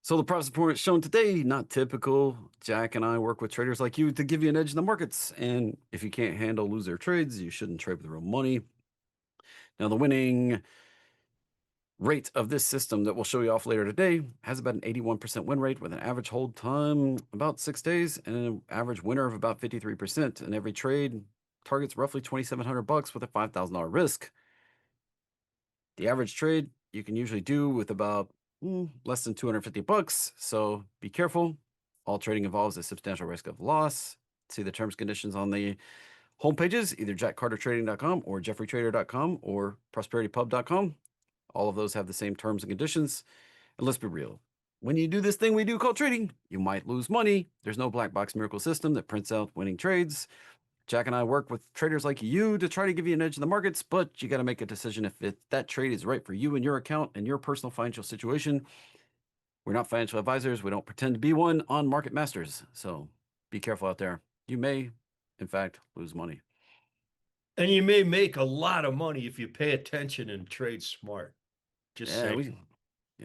So the profit report shown today, not typical. Jack and I work with traders like you to give you an edge in the markets. And if you can't handle loser trades, you shouldn't trade with real money. Now, the winning rate of this system that we'll show you off later today has about an 81% win rate with an average hold time about 6 days and an average winner of about 53%. And every trade targets roughly $2,700 with a $5,000 risk. The average trade you can usually do with about less than $250. So be careful. All trading involves a substantial risk of loss. See the terms and conditions on the home pages, either jackcartertrading.com or jeffreytrader.com or prosperitypub.com. All of those have the same terms and conditions. And let's be real. When you do this thing we do called trading, you might lose money. There's no black box miracle system that prints out winning trades. Jack and I work with traders like you to try to give you an edge in the markets, but you got to make a decision if that trade is right for you and your account and your personal financial situation. We're not financial advisors. We don't pretend to be one on Market Masters. So be careful out there. You may, in fact, lose money. And you may make a lot of money if you pay attention and trade smart. Just Yeah, saying.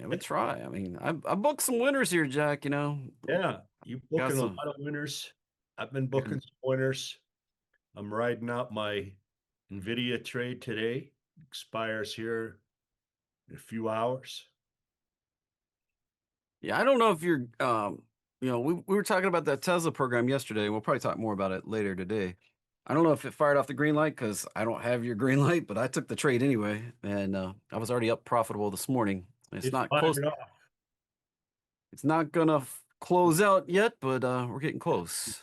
we try. I mean, I booked some winners here, Jack. Yeah, you Got booking a lot some. of winners. I've been Yeah, booking some winners. I'm riding out my NVIDIA trade today. Expires here in a few hours. yeah. I don't know if you're. We were talking about that Tesla program yesterday. We'll probably talk more about it later today. I don't know if it fired off the green light because I don't have your green light, but I took the trade anyway, and I was already up profitable this morning. It's It not close. fired off. It's not gonna close out yet, but we're getting close.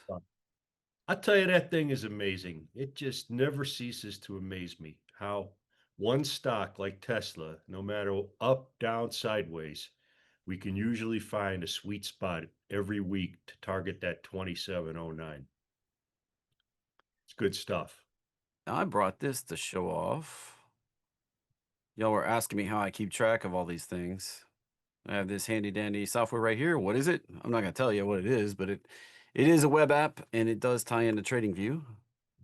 I tell you, that thing is amazing. It just never ceases to amaze me how one stock like Tesla, no matter up, down, sideways, we can usually find a sweet spot every week to target that 2709. It's good stuff. I brought this to show off. Y'all were asking me how I keep track of all these things. I have this handy dandy software right here. What is it? I'm not gonna tell you what it is, but it is a web app and it does tie into TradingView.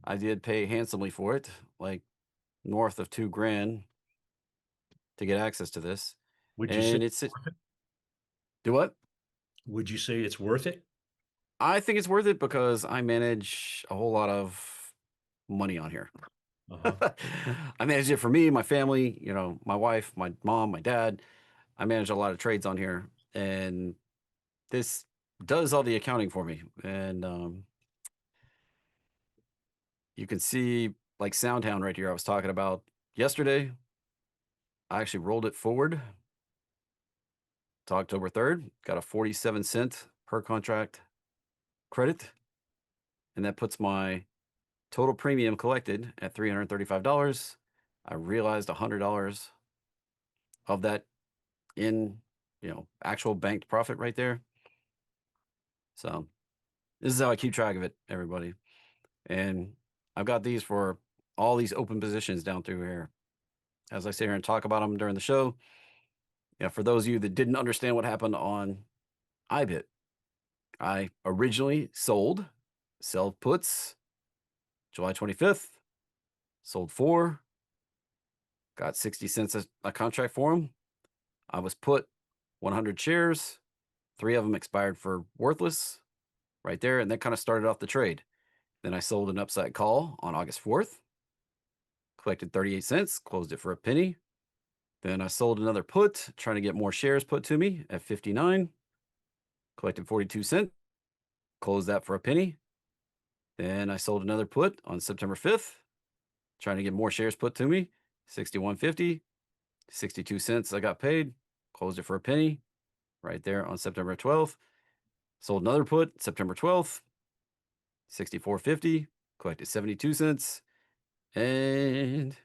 I did pay handsomely for it, like north of 2 grand to get access to this. Would you say And it's it. Do what? would you say it's worth it? I think it's worth it because I manage a whole lot of money on here. Uh-huh. I manage it for me, my family, my wife, my mom, my dad. I manage a lot of trades on here, and this does all the accounting for me. And you can see like Soundhound right here. I was talking about yesterday. I actually rolled it forward to October 3rd, got a 47-cent per contract credit, and that puts my total premium collected at $335. I realized $100 of that in, actual banked profit right there. So this is how I keep track of it, everybody. And I've got these for all these open positions down through here. As I sit here and talk about them during the show, yeah, for those of you that didn't understand what happened on iBit, I originally sell puts July 25th, sold 4, got 60 cents a contract for them. I was put 100 shares, 3 of them expired for worthless right there, and that kind of started off the trade. Then I sold an upside call on August 4th, collected 38 cents, closed it for a penny. Then I sold another put, trying to get more shares put to me at 59, collected 42 cents, closed that for a penny. Then I sold another put on September 5th, trying to get more shares put to me, 61.50, 62 cents I got paid, closed it for a penny right there on September 12th. Sold another put September 12th, 64.50, collected 72 cents, and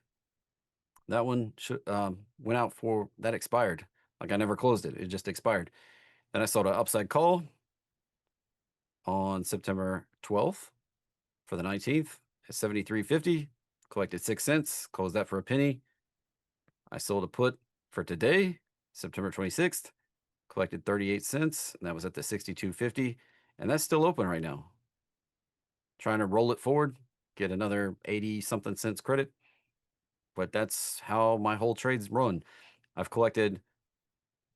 that one went out for that expired. Like I never closed it. It just expired. Then I sold an upside call on September 12th for the 19th at 73.50, collected 6 cents, closed that for a penny. I sold a put for today, September 26th, collected 38 cents, and that was at the 62.50, and that's still open right now. Trying to roll it forward, get another 80 something cents credit. But that's how my whole trades run. I've collected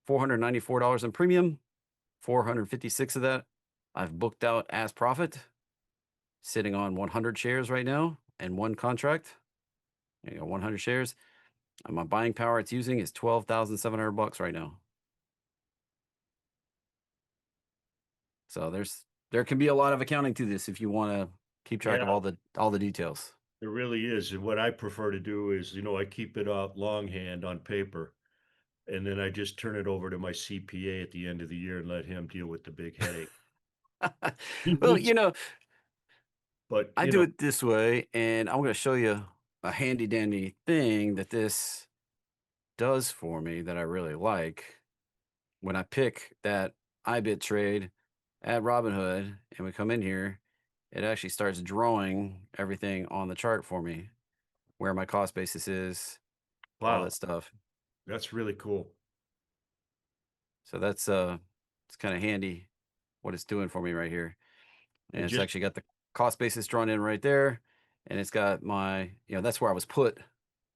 $494 in premium, 456 of that I've booked out as profit, sitting on 100 shares right now and one contract. 100 shares. And my buying power it's using is 12,700 bucks right now. So there can be a lot of accounting to this if you want to keep track of Yeah, all the details. it really is. And what I prefer to do is, I keep it out longhand on paper, and then I just turn it over to my CPA at the end of the year and let him deal with the big headache. He Well, hates it, but I do it this way, and I'm going to show you a handy dandy thing that this does for me that I really like. When I pick that iBit trade at Robinhood and we come in here, it actually starts drawing everything on the chart for me, where my cost basis is, all wow, that stuff. that's really cool. So that's it's kind of handy what it's doing for me right here. And And it's just actually got the cost basis drawn in right there. And it's got my, that's where I was put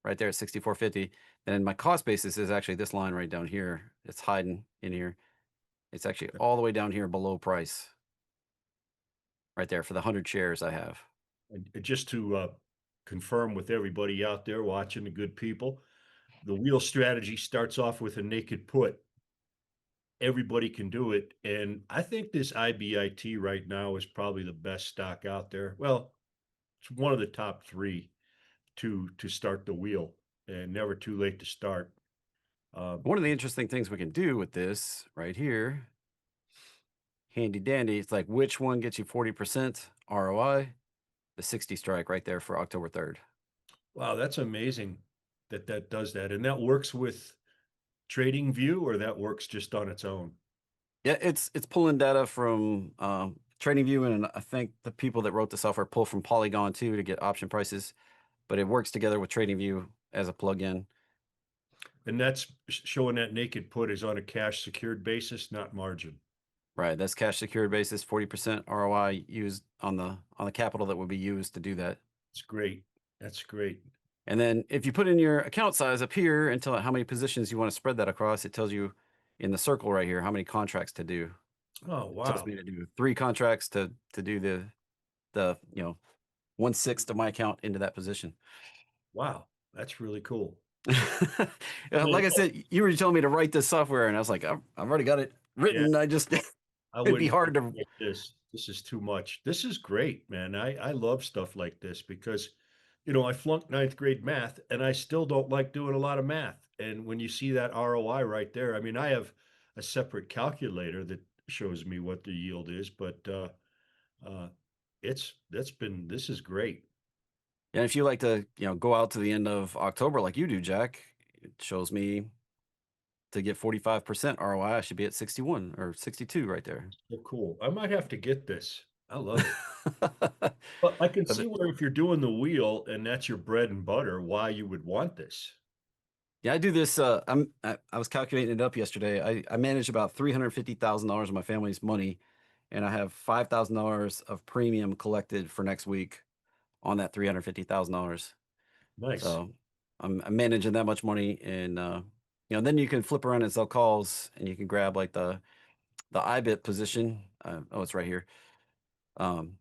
right there at 64.50. And my cost basis is actually this line right down here. It's hiding in here. It's actually all the way down here below price right there for the 100 shares I have. and just to confirm with everybody out there watching, the good people, the wheel strategy starts off with a naked put. Everybody can do it. And I think this IBIT right now is probably the best stock out there. Well, it's one of the top three to start the wheel, and never too late to start. Uh, One of the interesting things we can do with this right here, handy dandy, it's like which one gets you 40% ROI? The 60 strike right there for October 3rd. wow, that's amazing that that does that. And that works with Trading View, or that works just on its own. Yeah, it's pulling data from TradingView, and I think the people that wrote the software pull from Polygon too to get option prices. But it works together with TradingView as a plugin. And that's showing that naked put is on a cash secured basis, not margin. Right, that's cash secured basis, 40% ROI used on the capital that would be used to do that. It's great. That's great. And then if you put in your account size up here and tell it how many positions you want to spread that across, it tells you in the circle right here how many contracts to do. Oh, It tells wow. me to do 3 contracts to do the 1/6 of my account into that position. Wow. That's really cool. Like I said, you were telling me to write this software, and I was like, I've already got it Yeah, written. I just I it'd be wouldn't do hard it to. like this. This is too much. This is great, man. I love stuff like this because, I flunked ninth grade math and I still don't like doing a lot of math. And when you see that ROI right there, I mean, I have a separate calculator that shows me what the yield is, but uh, this is great. And if you like to, go out to the end of October like you do, Jack, it shows me to get 45% ROI, I should be at 61 or 62 right there. So cool. I might have to get this. I love it. But I can see where if you're doing the wheel and that's your bread and butter, why you would want this. Yeah, I do this. I was calculating it up yesterday. I manage about $350,000 of my family's money, and I have $5,000 of premium collected for next week on that $350,000. Nice. So I'm managing that much money, and then you can flip around and sell calls, and you can grab like the IBIT position. Oh, it's right here. Um,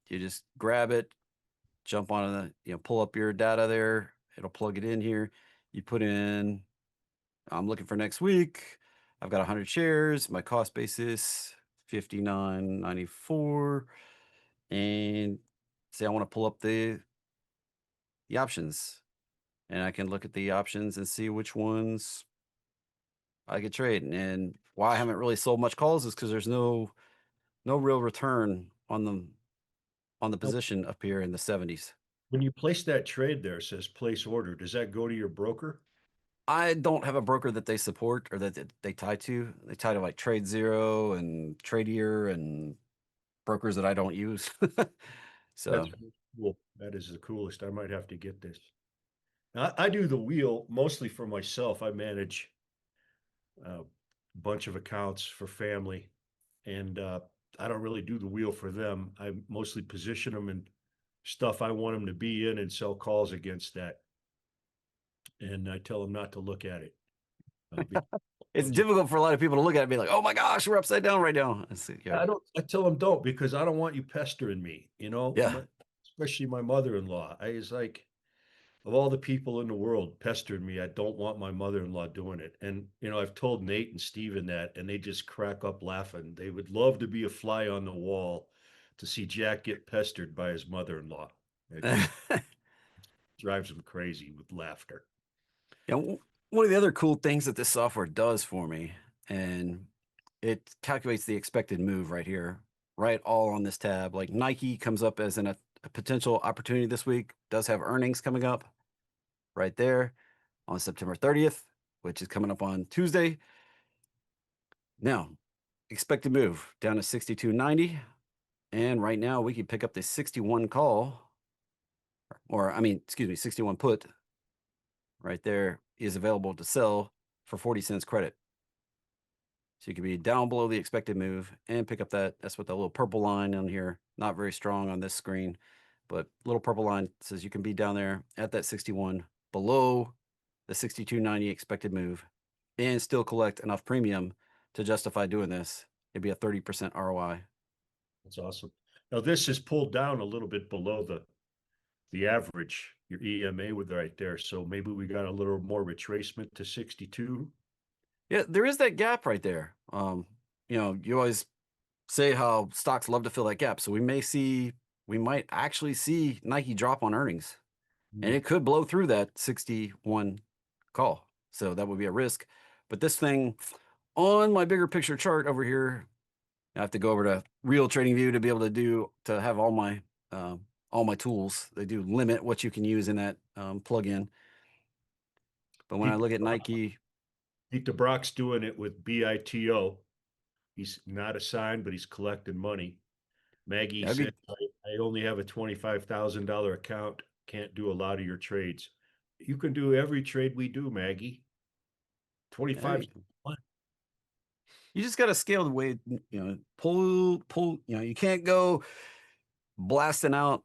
you just grab it, jump on the, pull up your data there. It'll plug it in here. You put in. I'm looking for next week. I've got 100 shares. My cost basis 59.94, and say I want to pull up the options, and I can look at the options and see which ones I could trade. And why I haven't really sold much calls is because there's no real return on the Now, position up here in the 70s. when you place that trade there, it says place order. Does that go to your broker? I don't have a broker that they support or that they tie to. They tie to like Trade Zero and Tradier and brokers that I don't use. That's So really cool. That is the coolest. I might have to get this. I do the wheel mostly for myself. I manage a bunch of accounts for family, and I don't really do the wheel for them. I mostly position them in stuff I want them to be in and sell calls against that. And I tell them not to look at it. it's difficult for a lot of people to look at it and be like, "Oh my gosh, we're upside down right now." Yeah, I don't. I tell them don't because I don't want you pestering me. yeah. Especially my mother-in-law. I is like of all the people in the world pestering me, I don't want my mother-in-law doing it. And I've told Nate and Steven that, and they just crack up laughing. They would love to be a fly on the wall to see Jack get pestered by his mother-in-law. It just drives them crazy with laughter. One of the other cool things that this software does for me, and it calculates the expected move right here, right all on this tab. Like Nike comes up as a potential opportunity this week, does have earnings coming up right there on September 30th, which is coming up on Tuesday. Now, expected move down to 62.90. And right now we can pick up the 61 call, or I mean, excuse me, 61 put right there is available to sell for 40 cents credit. So you could be down below the expected move and pick up that. That's what the little purple line on here, not very strong on this screen, but little purple line says you can be down there at that 61 below the 62.90 expected move and still collect enough premium to justify doing this. It'd be a 30% ROI. That's awesome. Now this is pulled down a little bit below the average, your EMA with right there. So maybe we got a little more retracement to 62. Yeah, there is that gap right there. You always say how stocks love to fill that gap. So we might actually see Nike drop on earnings and Mm, it could blow through that 61 call. So that would be a risk. But this thing on my bigger picture chart over here, I have to go over to Real Trading View to be able to have all my tools. They do limit what you can use in that plugin. But when I Pete, look at Nike, Pete DeBrock's doing it with BITO. He's not assigned, but he's collecting money. Maggie that'd said, be I only have a $25,000 account. Can't do a lot of your trades. You can do every trade we do, Maggie. 25. hey, you just got to scale the way pull. You can't go blasting out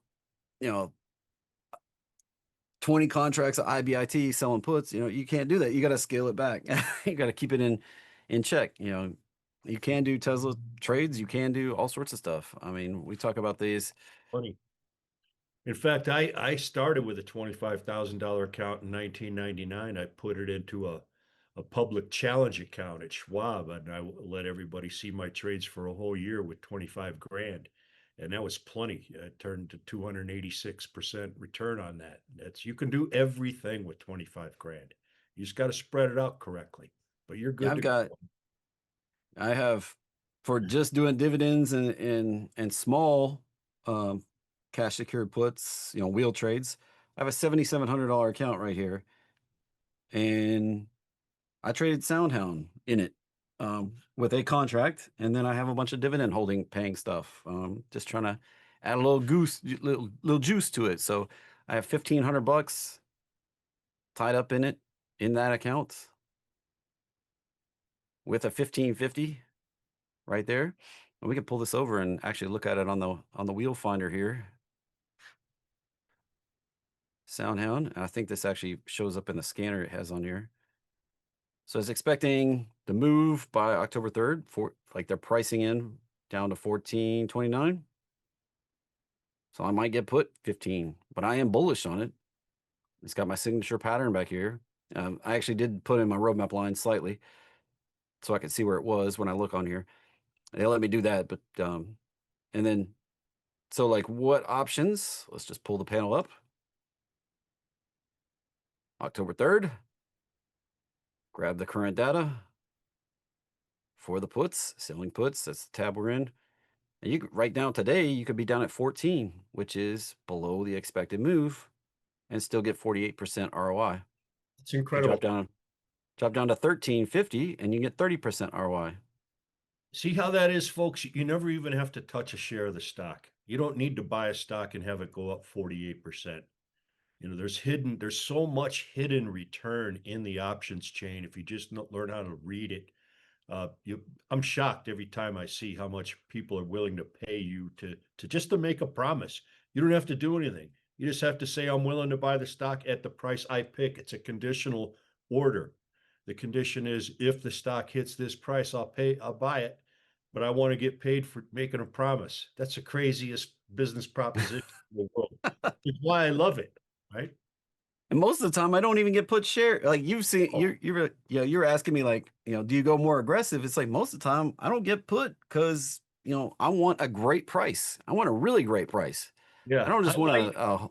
20 contracts of IBIT selling puts. You can't do that. You got to scale it back. You got to keep it in check. You can do Tesla trades. You can do all sorts of stuff. I mean, we talk about these. Funny. In fact, I started with a $25,000 account in 1999. I put it into a public challenge account at Schwab, and I let everybody see my trades for a whole year with 25 grand. And that was plenty. It turned to 286% return on that. You can do everything with 25 grand. You just got to spread it out correctly, but you're Yeah, good to go. I have for just doing dividends and small um, cash secured puts, wheel trades. I have a $7,700 account right here, and I traded SoundHound in it with a contract, and then I have a bunch of dividend holding paying stuff. Just trying to add a little juice to it. So I have $1,500 tied up in it in that account with a 1550 right there. And we can pull this over and actually look at it on the wheel finder here. SoundHound. I think this actually shows up in the scanner it has on here. So it's expecting the move by October 3rd for like they're pricing in down to 14.29. So I might get put 15, but I am bullish on it. It's got my signature pattern back here. I actually did put in my roadmap line slightly so I could see where it was when I look on here. They let me do that, but and then so like what options? Let's just pull the panel up. October 3rd. Grab the current data for the puts, selling puts. That's the tab we're in. And you could, right down today, you could be down at 14, which is below the expected move, and still get 48% ROI. It's You incredible. drop down to 13.50, and you get 30% ROI. See how that is, folks? You never even have to touch a share of the stock. You don't need to buy a stock and have it go up 48%. There's so much hidden return in the options chain if you just learn how to read it. I'm shocked every time I see how much people are willing to pay you to just to make a promise. You don't have to do anything. You just have to say, I'm willing to buy the stock at the price I pick. It's a conditional order. The condition is if the stock hits this price, I'll buy it, but I want to get paid for making a promise. That's the craziest business proposition in the world. It's why I love it, right? And most of the time, I don't even get put share. Like you've seen, Oh, you're asking me like, do you go more aggressive? It's like most of the time I don't get put because I want a great price. I want a really great price. I yeah. don't I just want like to.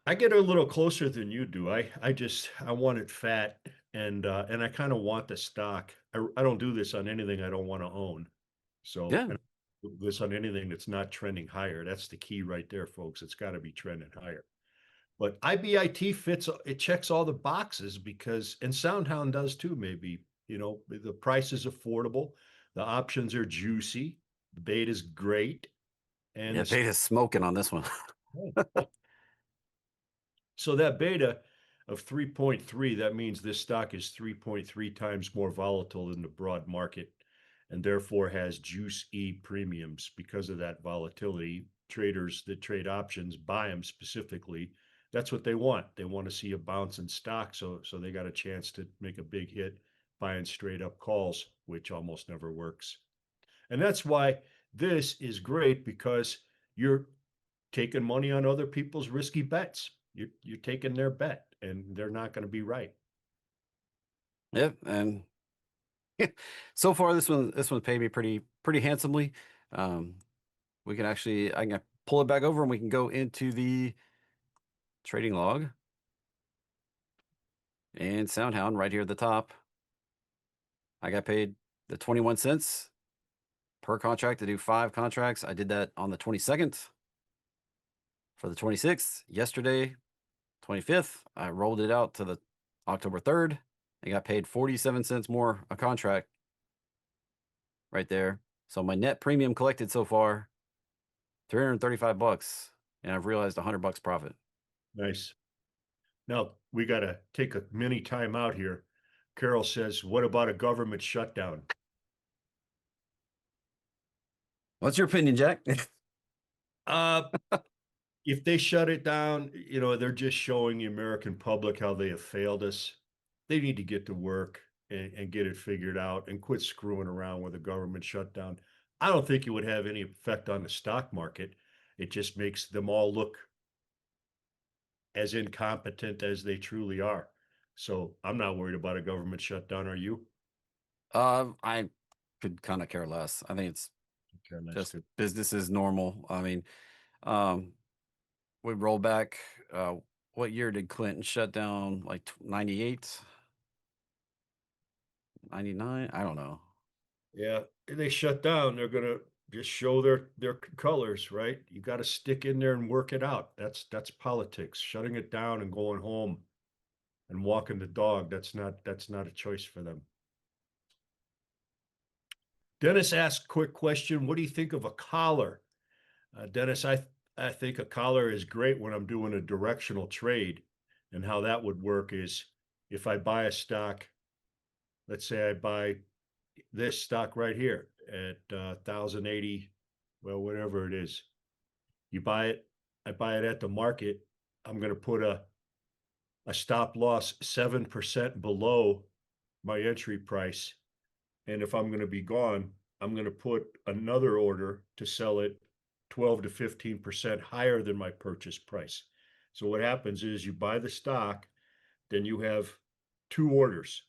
I get a little closer than you do. I want it fat and I kind of want the stock. I don't do this on anything I don't want to own. So Yeah, and I do this on anything that's not trending higher. That's the key right there, folks. It's got to be trending higher. But IBIT fits it checks all the boxes because and Soundhound does too, maybe. The price is affordable, the options are juicy, the bait is great, and yeah. the Beta's smoking on this one. so that beta of 3.3, that means this stock is 3.3 times more volatile than the broad market and therefore has juice E premiums because of that volatility. Traders that trade options buy them specifically. That's what they want. They want to see a bounce in stock. So they got a chance to make a big hit buying straight up calls, which almost never works. And that's why this is great because you're taking money on other people's risky bets. You're taking their bet, and they're not going to be right. Yep, and so far this one paid me pretty handsomely. Um, I can pull it back over and we can go into the trading log and Soundhound right here at the top. I got paid the 21 cents per contract to do 5 contracts. I did that on the 22nd. For the 26th, yesterday, 25th, I rolled it out to the October 3rd and got paid 47 cents more a contract right there. So my net premium collected so far, 335 bucks, and I've realized 100 bucks profit. Nice. Now we got to take a mini time out here. Carol says, "What about a government shutdown?" What's your opinion, Jack? Uh, if they shut it down, they're just showing the American public how they have failed us. They need to get to work and get it figured out and quit screwing around with a government shutdown. I don't think it would have any effect on the stock market. It just makes them all look as incompetent as they truly are. So I'm not worried about a government shutdown. Are you? I could kind of care less. I think it's Okay, that's just good. business as normal. I mean, um, we roll back. What year did Clinton shut down? Like 98, 99? I don't know. Yeah, if they shut down, they're gonna just show their colors, right? You got to stick in there and work it out. That's politics. Shutting it down and going home and walking the dog. That's not a choice for them. Dennis asked, quick question: what do you think of a collar? Dennis, I think a collar is great when I'm doing a directional trade, and how that would work is if I buy a stock, let's say I buy this stock right here at 1080, well, whatever it is. You buy it, I buy it at the market. I'm going to put a stop loss 7% below my entry price. And if I'm going to be gone, I'm going to put another order to sell it 12 to 15% higher than my purchase price. So what happens is you buy the stock, then you have two orders.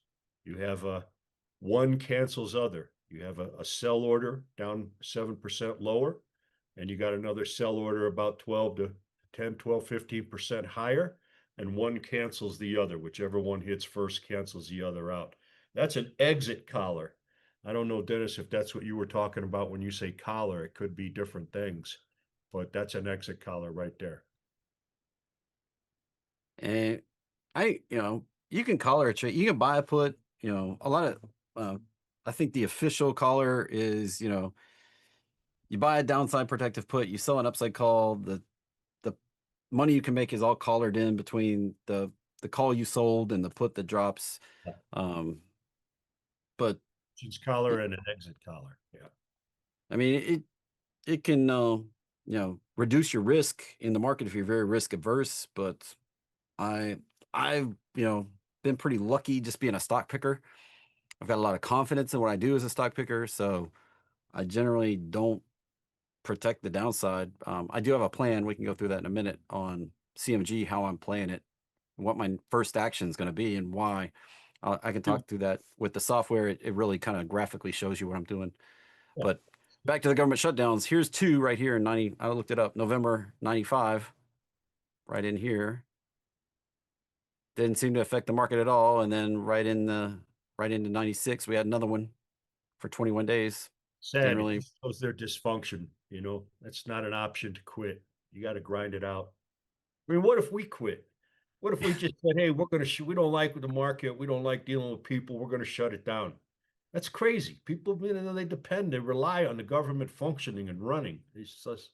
You have one cancels other. You have a sell order down 7% lower, and you got another sell order about 12 to 10, 12, 15% higher, and one cancels the other. Whichever one hits first cancels the other out. That's an exit collar. I don't know, Dennis, if that's what you were talking about when you say collar. It could be different things, but that's an exit collar right there. And you can collar a trade. You can buy a put. A lot of. I think the official collar is, you buy a downside protective put, you sell an upside call. The money you can make is all collared in between the call you sold and the put that drops. Um, but It's collar y- and an exit collar. Yeah. I mean, it can reduce your risk in the market if you're very risk averse. But I I've been been pretty lucky just being a stock picker. I've got a lot of confidence in what I do as a stock picker, so I generally don't protect the downside. I do have a plan. We can go through that in a minute on CMG, how I'm playing it, what my first action is going to be, and why. I can Yeah. talk through that with the software. It really kind of graphically shows you what I'm doing. Yeah. But back to the government shutdowns. Here's two right here in 90. I looked it up. November 95, right in here. Didn't seem to affect the market at all. And then right into 96, we had another one for 21 days. Didn't Sad. It really. just shows their dysfunction. That's not an option to quit. You got to grind it out. I mean, what if we quit? What if we just said, "Hey, we don't like the market. We don't like dealing with people. We're going to shut it down." That's crazy. People, they rely on the government functioning and running. It's just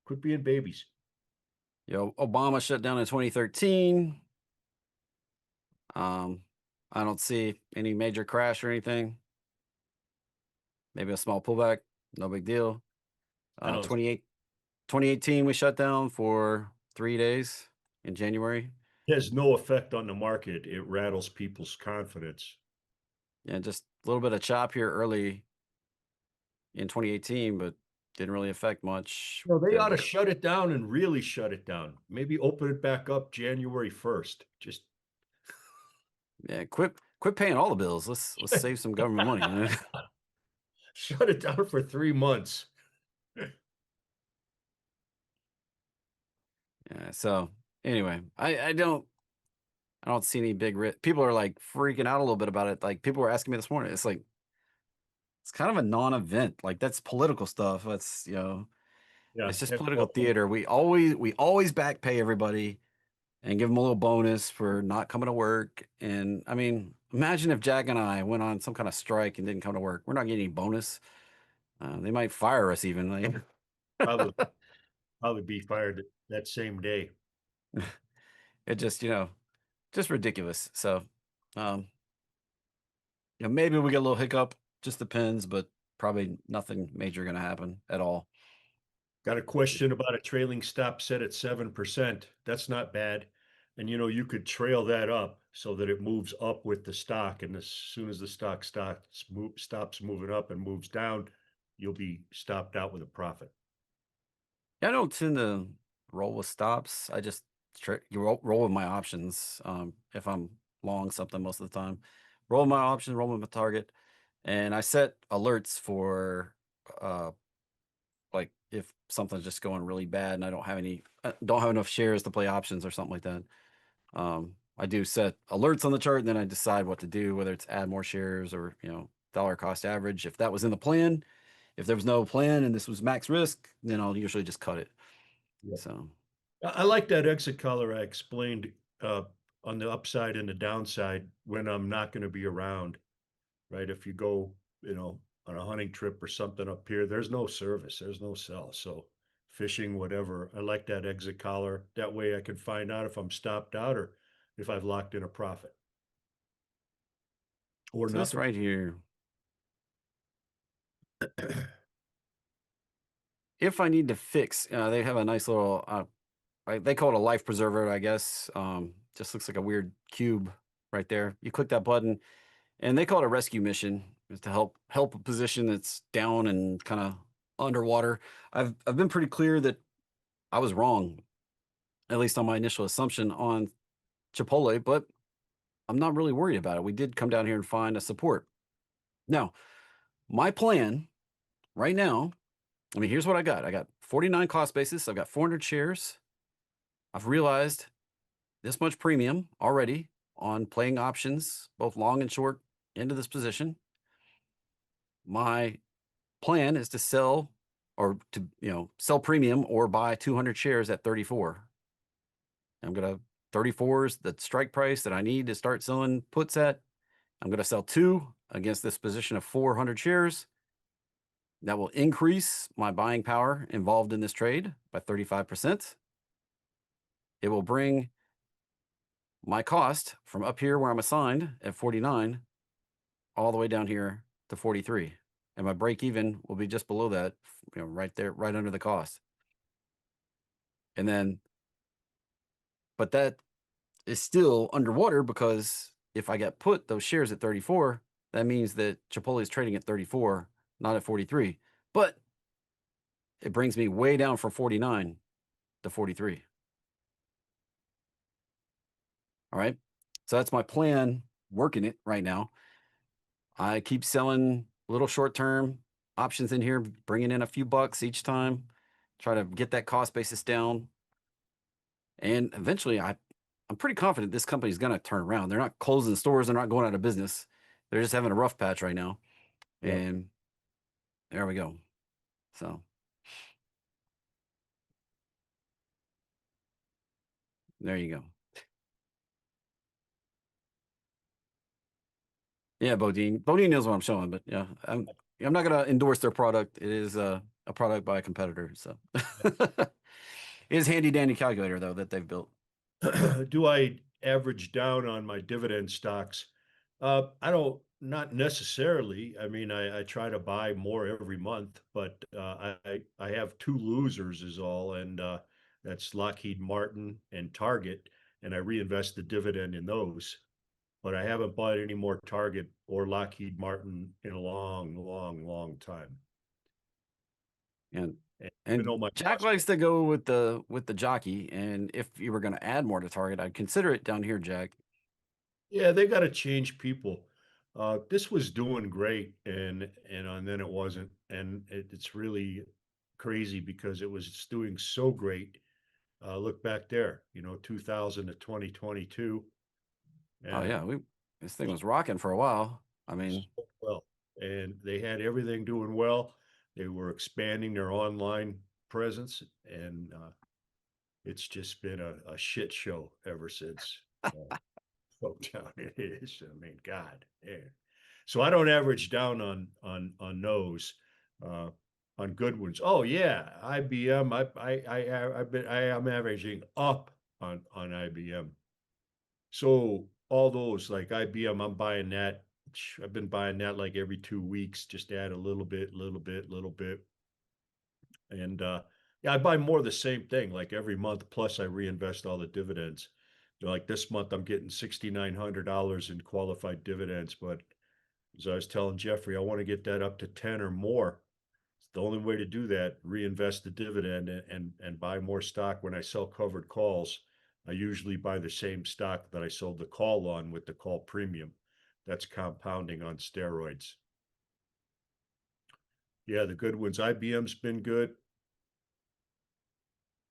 quit being babies. Obama shut down in 2013. Um, I don't see any major crash or anything. Maybe a small pullback, no big deal. I don't. 2018, we shut down for 3 days in January. It has no effect on the market. It rattles people's confidence. Yeah, just a little bit of chop here early in 2018, but didn't really affect much. No, they ought The to shut it down and really shut it down. Maybe open it back up January 1st. Just Yeah, quit paying all the bills. Let's save some government money. shut it down for 3 months. Yeah. So anyway, I don't see any big risk. People are like freaking out a little bit about it. Like people were asking me this morning. It's like it's kind of a non-event. Like that's political stuff. That's Yeah, it's just have political fun. theater. We always back pay everybody and give them a little bonus for not coming to work. And I mean, imagine if Jack and I went on some kind of strike and didn't come to work. We're not getting any bonus. They might fire us even. Like, Probably probably be fired that same day. it just ridiculous. So, um, maybe we get a little hiccup. Just depends, but probably nothing major going to happen at all. Got a question about a trailing stop set at 7%. That's not bad. And you could trail that up so that it moves up with the stock. And as soon as the stock stops moving up and moves down, you'll be stopped out with a profit. Yeah, I don't tend to roll with stops. I just roll with my options. If I'm long something most of the time, roll my option, roll with my target, and I set alerts for uh like if something's just going really bad and I don't have enough shares to play options or something like that. I do set alerts on the chart and then I decide what to do, whether it's add more shares or dollar cost average. If that was in the plan, if there was no plan and this was max risk, then I'll usually just cut it. Yeah. So. I like that exit color I explained on the upside and the downside when I'm not going to be around, right? If you go, on a hunting trip or something up here, there's no service, there's no cell. So fishing, whatever. I like that exit collar. That way I can find out if I'm stopped out or if I've locked in a profit or So this nothing. right here, if I need to fix, they have a nice little, they call it a life preserver, I guess. Just looks like a weird cube right there. You click that button, and they call it a rescue mission, is to help a position that's down and kind of underwater. I've been pretty clear that I was wrong, at least on my initial assumption on Chipotle, but I'm not really worried about it. We did come down here and find a support. Now, my plan right now, I mean, here's what I got. I got 49 cost basis. I've got 400 shares. I've realized this much premium already on playing options, both long and short, into this position. My plan is to sell or to, sell premium or buy 200 shares at 34. I'm going to 34 is the strike price that I need to start selling puts at. I'm going to sell two against this position of 400 shares. That will increase my buying power involved in this trade by 35%. It will bring my cost from up here where I'm assigned at 49 all the way down here to 43. And my break even will be just below that, right there, right under the cost. And then, but that is still underwater because if I get put those shares at 34, that means that Chipotle is trading at 34, not at 43. But it brings me way down from 49 to 43. All right. So that's my plan, working it right now. I keep selling little short term options in here, bringing in a few bucks each time, try to get that cost basis down. And eventually, I'm pretty confident this company is going to turn around. They're not closing stores, they're not going out of business. They're just having a rough patch right now. Yep. And there we go. So there you go. Yeah, Bodine. Bodine knows what I'm showing, but yeah, I'm not going to endorse their product. It is a product by a competitor. So it is handy dandy calculator though that they've built. Do I average down on my dividend stocks? I don't, not necessarily. I mean, I try to buy more every month, but I have two losers is all, and that's Lockheed Martin and Target, and I reinvest the dividend in those. But I haven't bought any more Target or Lockheed Martin in a long, long, long time. And And even and though my Jack cost, likes to go with the jockey. And if you were going to add more to Target, I'd consider it down here, Jack. yeah, they got to change people. This was doing great, and then it wasn't, and it's really crazy because it was doing so great. Look back there, 2000 to 2022, Oh and yeah, we this thing was rocking for a while. I mean, so well, and they had everything doing well. They were expanding their online presence, and it's just been a shit show ever since. Broke down it is. I mean, God, yeah. So I don't average down on those, uh, on good ones. Oh yeah, IBM. I'm averaging up on IBM. So all those like IBM, I'm buying that. I've been buying that like every 2 weeks, just add a little bit, little bit, little bit. And yeah, I buy more of the same thing like every month. Plus, I reinvest all the dividends. Like this month, I'm getting $6,900 in qualified dividends. But as I was telling Jeffrey, I want to get that up to 10 or more. It's the only way to do that. Reinvest the dividend and buy more stock. When I sell covered calls, I usually buy the same stock that I sold the call on with the call premium. That's compounding on steroids. Yeah, the good ones. IBM's been good.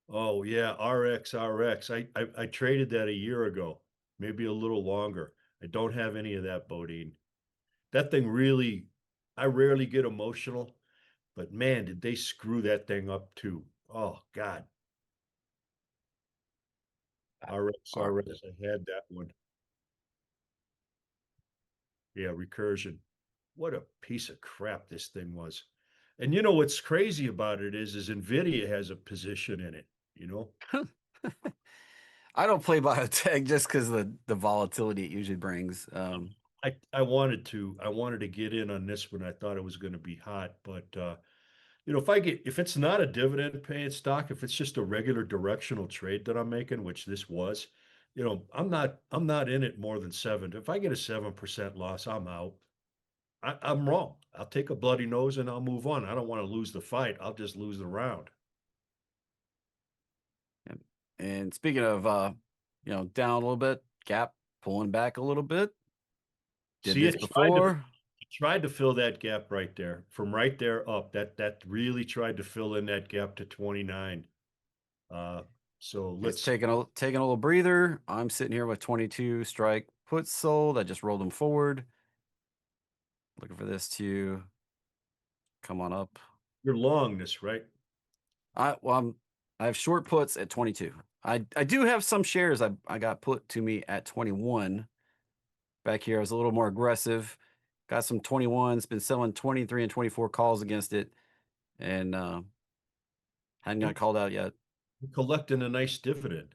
Oh yeah, RX. I traded that a year ago, maybe a little longer. I don't have any of that, Bodine. That thing really, I rarely get emotional, but man, did they screw that thing up too. Oh God, are RX. I had that one. Yeah, recursion. What a piece of crap this thing was. And you know what's crazy about it is Nvidia has a position in it, you know? I don't play biotech just because the volatility it usually brings. I wanted to get in on this one. I thought it was going to be hot, but if it's not a dividend paying stock, if it's just a regular directional trade that I'm making, which this was, I'm not in it more than seven. If I get a 7% loss, I'm out. I'm wrong. I'll take a bloody nose and I'll move on. I don't want to lose the fight. I'll just lose the round. And speaking of down a little bit, gap pulling back a little bit. Did See, this before. it tried to fill that gap right there, from right there up. That really tried to fill in that gap to 29. Uh, so It's let's taking a little breather. I'm sitting here with 22 strike puts sold. I just rolled them forward. Looking for this to come on up. you're long this, right? I have short puts at 22. I do have some shares I got put to me at 21. Back here, I was a little more aggressive. Got some 21s, been selling 23 and 24 calls against it, and hadn't got called out yet. Collecting a nice dividend.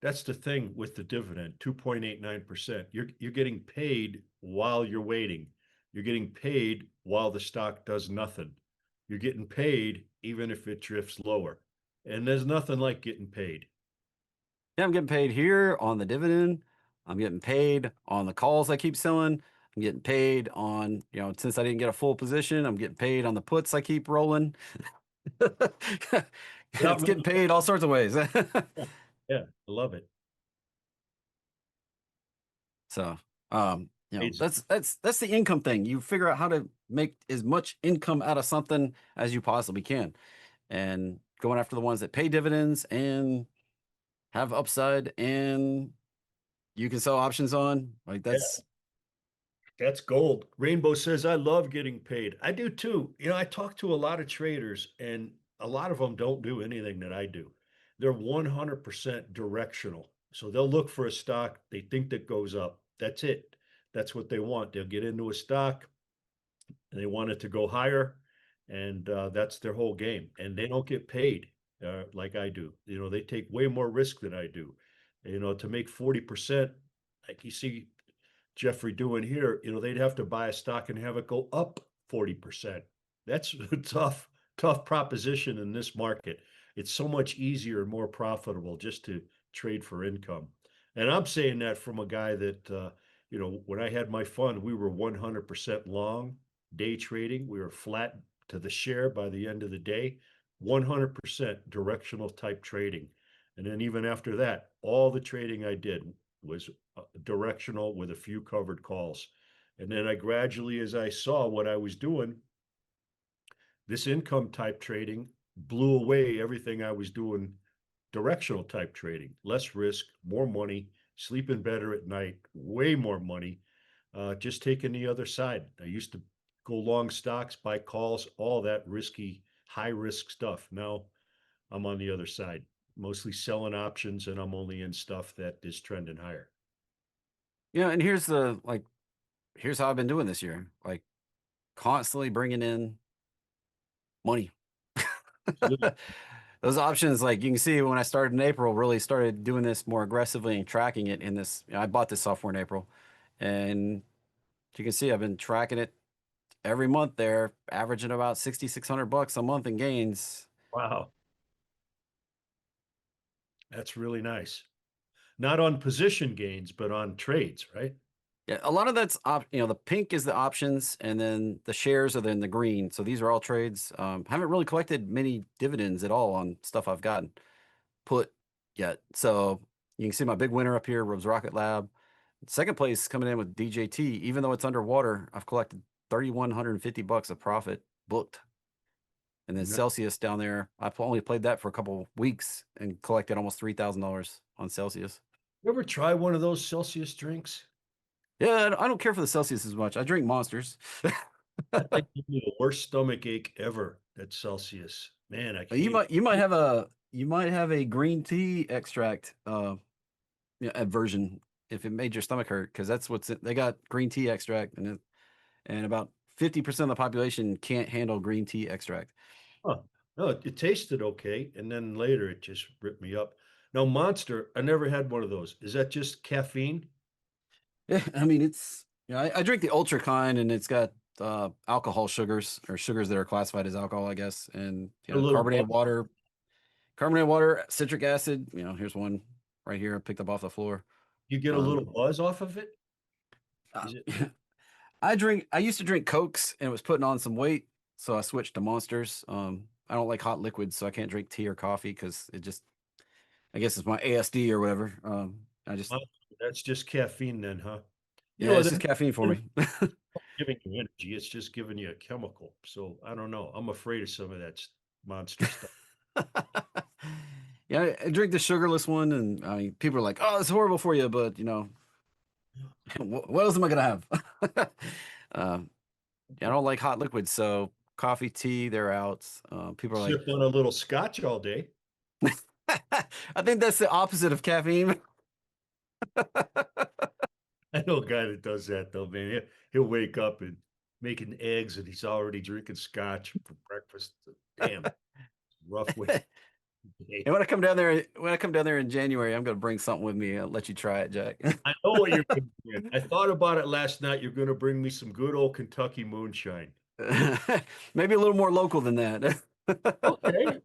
That's the thing with the dividend, 2.89%. You're getting paid while you're waiting. You're getting paid while the stock does nothing. You're getting paid even if it drifts lower. And there's nothing like getting paid. Yeah, I'm getting paid here on the dividend. I'm getting paid on the calls I keep selling. I'm getting paid on, since I didn't get a full position, I'm getting paid on the puts I keep rolling. Without It's really getting paid all sorts of ways. yeah, yeah, I love it. So, Amazing. that's the income thing. You figure out how to make as much income out of something as you possibly can, and going after the ones that pay dividends and have upside, and you can sell options on. Like Yeah, that's that's gold. Rainbow says, I love getting paid. I do too. I talk to a lot of traders, and a lot of them don't do anything that I do. They're 100% directional. So they'll look for a stock they think that goes up. That's it. That's what they want. They'll get into a stock and they want it to go higher, and that's their whole game. And they don't get paid like I do. They take way more risk than I do. To make 40%, like you see Jeffrey doing here, they'd have to buy a stock and have it go up 40%. That's a tough proposition in this market. It's so much easier and more profitable just to trade for income. And I'm saying that from a guy that, when I had my fund, we were 100% long day trading. We were flat to the share by the end of the day, 100% directional type trading. And then even after that, all the trading I did was directional with a few covered calls. And then I gradually, as I saw what I was doing, this income type trading blew away everything I was doing directional type trading. Less risk, more money, sleeping better at night, way more money, just taking the other side. I used to go long stocks, buy calls, all that risky, high risk stuff. Now I'm on the other side, mostly selling options, and I'm only in stuff that is trending higher. and here's how I've been doing this year. Like constantly bringing in money. Absolutely. Those options, like you can see when I started in April, really started doing this more aggressively and tracking it in this. I bought this software in April, and you can see I've been tracking it every month there, averaging about 6,600 bucks a month in gains. Wow. That's really nice. Not on position gains, but on trades, right? Yeah, a lot of that's the pink is the options, and then the shares are then the green. So these are all trades. Haven't really collected many dividends at all on stuff I've gotten put yet. So you can see my big winner up here was Rocket Lab. Second place coming in with DJT. Even though it's underwater, I've collected 3,150 bucks of profit booked. And then No. Celsius down there, I've only played that for a couple weeks and collected almost $3,000 on Celsius. You ever try one of those Celsius drinks? Yeah, I don't care for the Celsius as much. I drink Monsters. That thing gives me the worst stomach ache ever. That Celsius. Man, I You can't. might have a green tea extract aversion if it made your stomach hurt because that's they got green tea extract and about 50% of the population can't handle green tea extract. Huh. No, it tasted okay, and then later it just ripped me up. Now, Monster, I never had one of those. Is that just caffeine? Yeah, I mean it's I drink the ultra kind and it's got alcohol sugars or sugars that are classified as alcohol, I guess, and A little buzz. carbonated water, citric acid. Here's one right here I picked up off the floor. You get a little Um, buzz off of it? uh, Is it? I used to drink Cokes and it was putting on some weight, so I switched to Monsters. I don't like hot liquids, so I can't drink tea or coffee because I guess it's my ASD or whatever. I just Monster, that's just caffeine then, huh? Yeah, it's just That's caffeine for me. giving you energy. It's just giving you a chemical. So I don't know. I'm afraid of some of that Monster stuff. Yeah, I drink the sugarless one, and I mean, people are like, "Oh, it's horrible for you," but what else am I gonna have? um, yeah, I don't like hot liquids, so coffee, tea, they're out. People are like, Sip on a little scotch all day. I think that's the opposite of caffeine. I know a guy that does that though, man. He'll wake up and making eggs and he's already drinking scotch for breakfast. Damn, rough way. And when I come down there in January, I'm gonna bring something with me. I'll let you try it, Jack. I know what you're going to do. I thought about it last night. You're going to bring me some good old Kentucky moonshine. Maybe a little more local than that. Okay.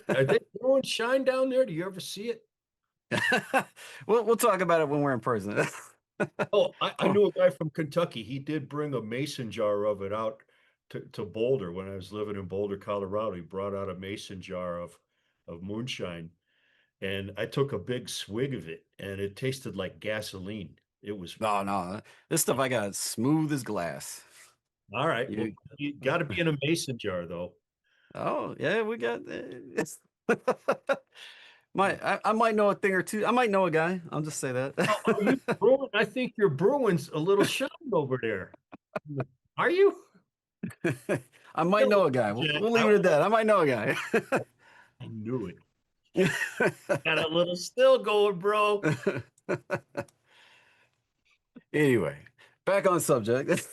Are they throwing shine down there? Do you ever see it? We'll talk about it when we're in person. Oh, I Oh, knew a guy from Kentucky. He did bring a mason jar of it out to Boulder when I was living in Boulder, Colorado. He brought out a mason jar of moonshine, and I took a big swig of it, and it tasted like gasoline. It was no, no. This stuff I got smooth as glass. all right. Well, You, you got to be in a mason jar, though. oh yeah, we got. It's Yeah. I might know a thing or two. I might know a guy. I'll just say Are you that. brewing? I think your brewing's a little shy over there. Are you? I might know a guy. Jack, We'll leave it at that. I might know a guy. I knew it. Got a little still going, bro. Anyway, back on subject.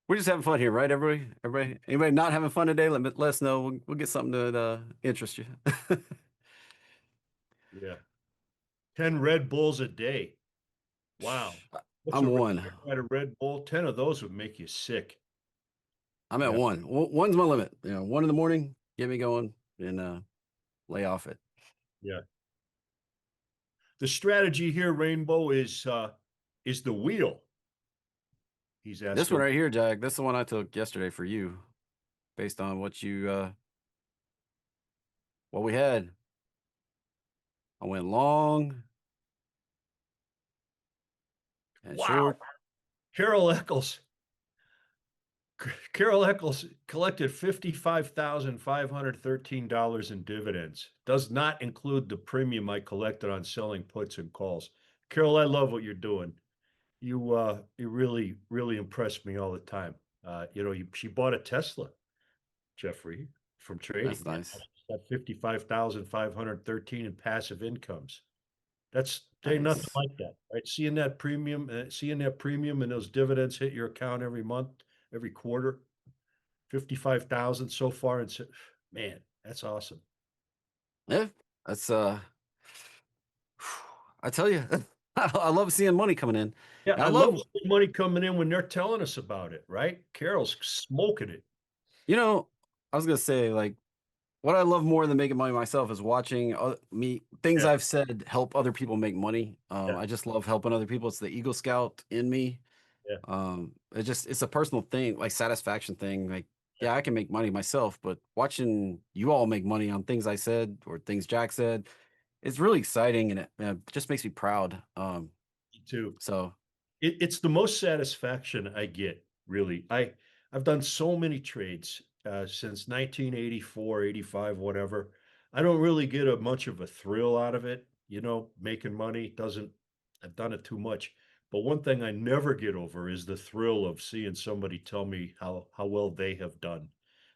We're just having fun here, right? Everybody, anybody not having fun today? Let us know. We'll get something to interest you. Yeah. 10 Red Bulls a day. Wow. What's I'm a one. at a Red Bull? 10 of those would make you sick. I'm at Yeah. one. One's my limit. You know, 1 in the morning, get me going, and lay off it. Yeah. The strategy here, Rainbow, is the wheel. He's This one asking. right here, Jack. This is the one I took yesterday for you, based on what we had. I went long and Wow. short. Carol Eccles. Carol Eccles collected $55,513 in dividends. Does not include the premium I collected on selling puts and calls. Carol, I love what you're doing. You really impress me all the time. She bought a Tesla, Jeffrey, from That's trading. nice. She's got 55,513 in passive incomes. That's there ain't nothing Nice. like that, right? Seeing that premium and those dividends hit your account every month, every quarter, 55,000 so far. And man, that's awesome. Yeah, that's I tell you, I love seeing money coming in. Yeah, And I I love love, seeing money coming in when they're telling us about it, right? Carol's smoking it. you know, I was gonna say like what I love more than making money myself is watching me things Yeah, I've said help other people make money. yeah, I just love helping other people. It's the Eagle Scout in me. yeah, It's a personal thing, like satisfaction thing. Like, yeah. yeah, I can make money myself, but watching you all make money on things I said or things Jack said, it's really exciting and it just makes me proud. Me too. So It's the most satisfaction I get, really. I've done so many trades since 1984, 85, whatever. I don't really get a much of a thrill out of it. Making money doesn't, I've done it too much. But one thing I never get over is the thrill of seeing somebody tell me how well they have done.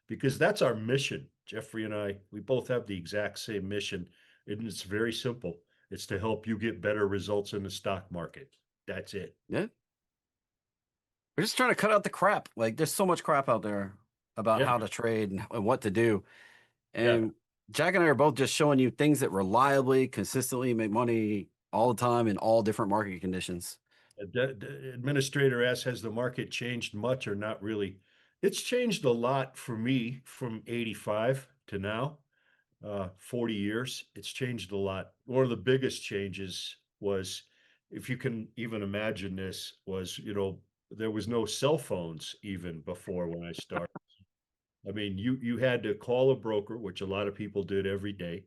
Because that's our mission. Jeffrey and I, we both have the exact same mission, and it's very simple. It's to help you get better results in the stock market. That's it. yeah, we're just trying to cut out the crap. Like, there's so much crap out there about Yeah, how to trade and what to do. yeah. And Jack and I are both just showing you things that reliably, consistently make money all the time in all different market conditions. The administrator asks, has the market changed much or not really? It's changed a lot for me from 85 to now, 40 years. It's changed a lot. One of the biggest changes was, if you can even imagine this, was, there was no cell phones even before when I started. I mean, you had to call a broker, which a lot of people did every day,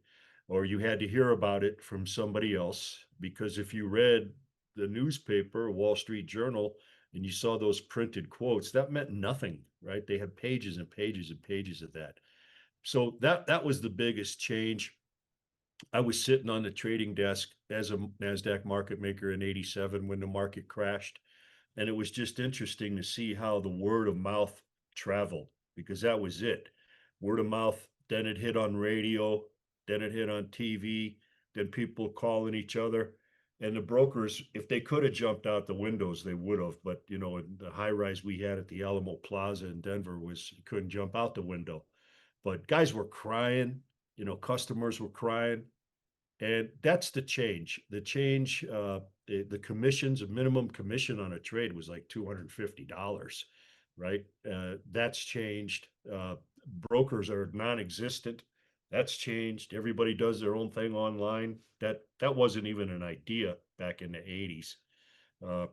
or you had to hear about it from somebody else. Because if you read the newspaper, Wall Street Journal, and you saw those printed quotes, that meant nothing, right? They had pages and pages and pages of that. So that was the biggest change. I was sitting on the trading desk as a NASDAQ market maker in 87 when the market crashed. And it was just interesting to see how the word of mouth traveled, because that was it. Word of mouth, then it hit on radio, then it hit on TV, then people calling each other. And the brokers, if they could have jumped out the windows, they would have. But, the high rise we had at the Alamo Plaza in Denver was you couldn't jump out the window. But guys were crying, customers were crying. And that's the change. The change, the commissions, a minimum commission on a trade was like $250, right? That's changed. Brokers are non-existent. That's changed. Everybody does their own thing online. That wasn't even an idea back in the 80s. Uh,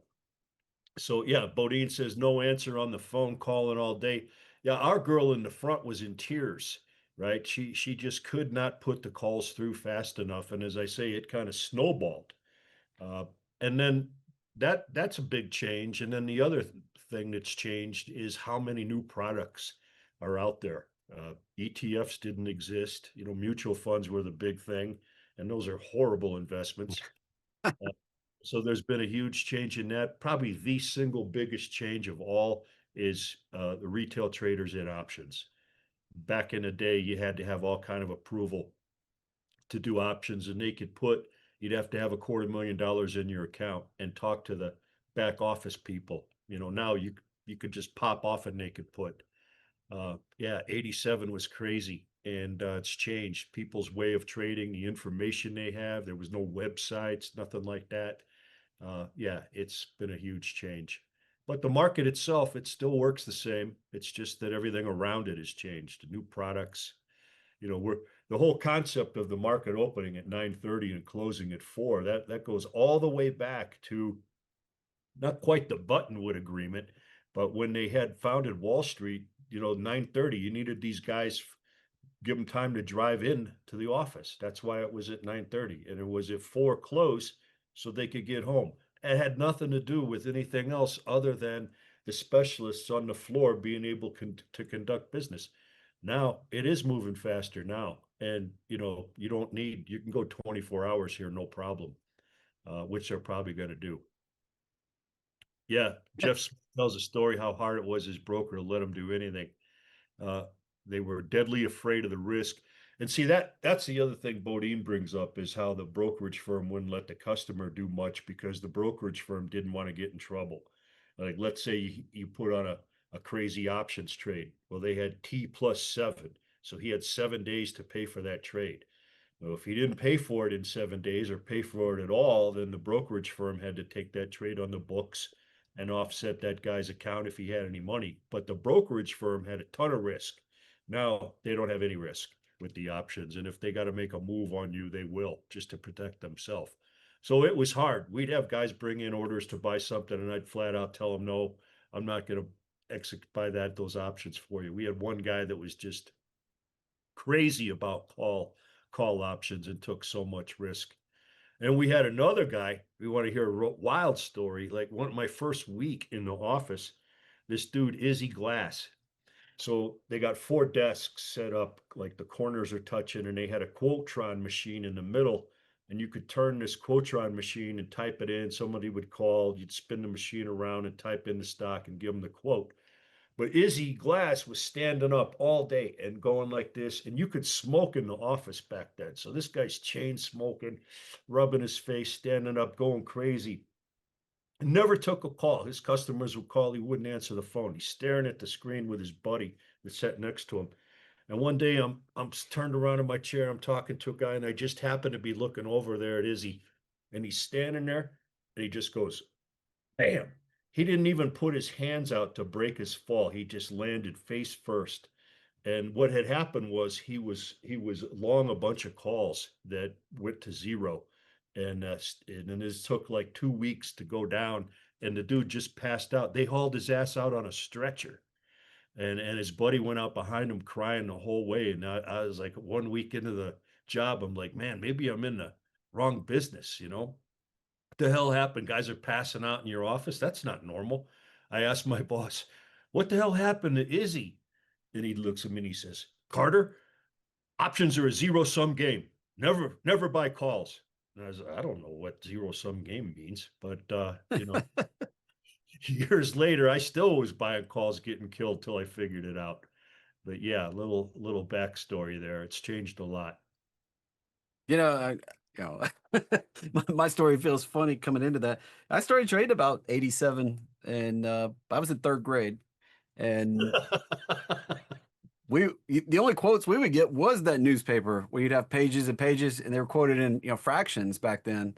so yeah, Bodine says no answer on the phone, calling all day. Yeah, our girl in the front was in tears, right? She just could not put the calls through fast enough. And as I say, it kind of snowballed. Uh, and then that's a big change. And then the other thing that's changed is how many new products are out there. ETFs didn't exist. You know, mutual funds were the big thing, and those are horrible investments. Uh, so there's been a huge change in that. Probably the single biggest change of all is the retail traders in options. Back in the day, you had to have all kind of approval to do options, and they could put you'd have to have $250,000 in your account and talk to the back office people. You know, now you could just pop off and they could put. Yeah, 87 was crazy, and it's changed people's way of trading, the information they have. There was no websites, nothing like that. Yeah, it's been a huge change. But the market itself, it still works the same. It's just that everything around it has changed. New products, we're the whole concept of the market opening at 9:30 and closing at 4, that goes all the way back to not quite the Buttonwood Agreement, but when they had founded Wall Street, 9:30, you needed these guys, give them time to drive in to the office. That's why it was at 9:30, and it was at 4 close so they could get home. It had nothing to do with anything else other than the specialists on the floor being able to conduct business. Now it is moving faster now, and you can go 24 hours here, no problem, which they're probably going to do. Yeah, Jeff Smith tells a story how hard it was his broker to let him do anything. Uh, they were deadly afraid of the risk. And see, that's the other thing Bodine brings up, is how the brokerage firm wouldn't let the customer do much because the brokerage firm didn't want to get in trouble. Like, let's say you put on a crazy options trade. Well, they had T plus 7. So he had 7 days to pay for that trade. Well, if he didn't pay for it in 7 days or pay for it at all, then the brokerage firm had to take that trade on the books and offset that guy's account if he had any money. But the brokerage firm had a ton of risk. Now they don't have any risk with the options. And if they got to make a move on you, they will, just to protect themselves. So it was hard. We'd have guys bring in orders to buy something, and I'd flat out tell them, no, I'm not going to buy those options for you. We had one guy that was just crazy about call options and took so much risk. And we had another guy, we want to hear a wild story. Like my first week in the office, this dude, Izzy Glass. So they got 4 desks set up, like the corners are touching, and they had a Quotron machine in the middle. And you could turn this Quotron machine and type it in. Somebody would call, you'd spin the machine around and type in the stock and give them the quote. But Izzy Glass was standing up all day and going like this, and you could smoke in the office back then. So this guy's chain smoking, rubbing his face, standing up, going crazy. Never took a call. His customers would call, he wouldn't answer the phone. He's staring at the screen with his buddy that sat next to him. And one day I'm turned around in my chair, I'm talking to a guy, and I just happen to be looking over there at Izzy, and he's standing there, and he just goes, bam. He didn't even put his hands out to break his fall. He just landed face first. And what had happened was he was long a bunch of calls that went to zero, and then it took like 2 weeks to go down. And the dude just passed out. They hauled his ass out on a stretcher, and his buddy went out behind him crying the whole way. And I was like, 1 week into the job, I'm like, man, maybe I'm in the wrong business. What the hell happened? Guys are passing out in your office? That's not normal. I asked my boss, what the hell happened to Izzy? And he looks at me and he says, Carter, options are a zero sum game. Never buy calls. And I was like, I don't know what zero sum game means, but years later, I still was buying calls getting killed till I figured it out. But yeah, little backstory there. It's changed a lot. You know, I, you know, my story feels funny coming into that. I started trading about 87, and I was in third grade, and the only quotes we would get was that newspaper where you'd have pages and pages, and they were quoted in fractions back then,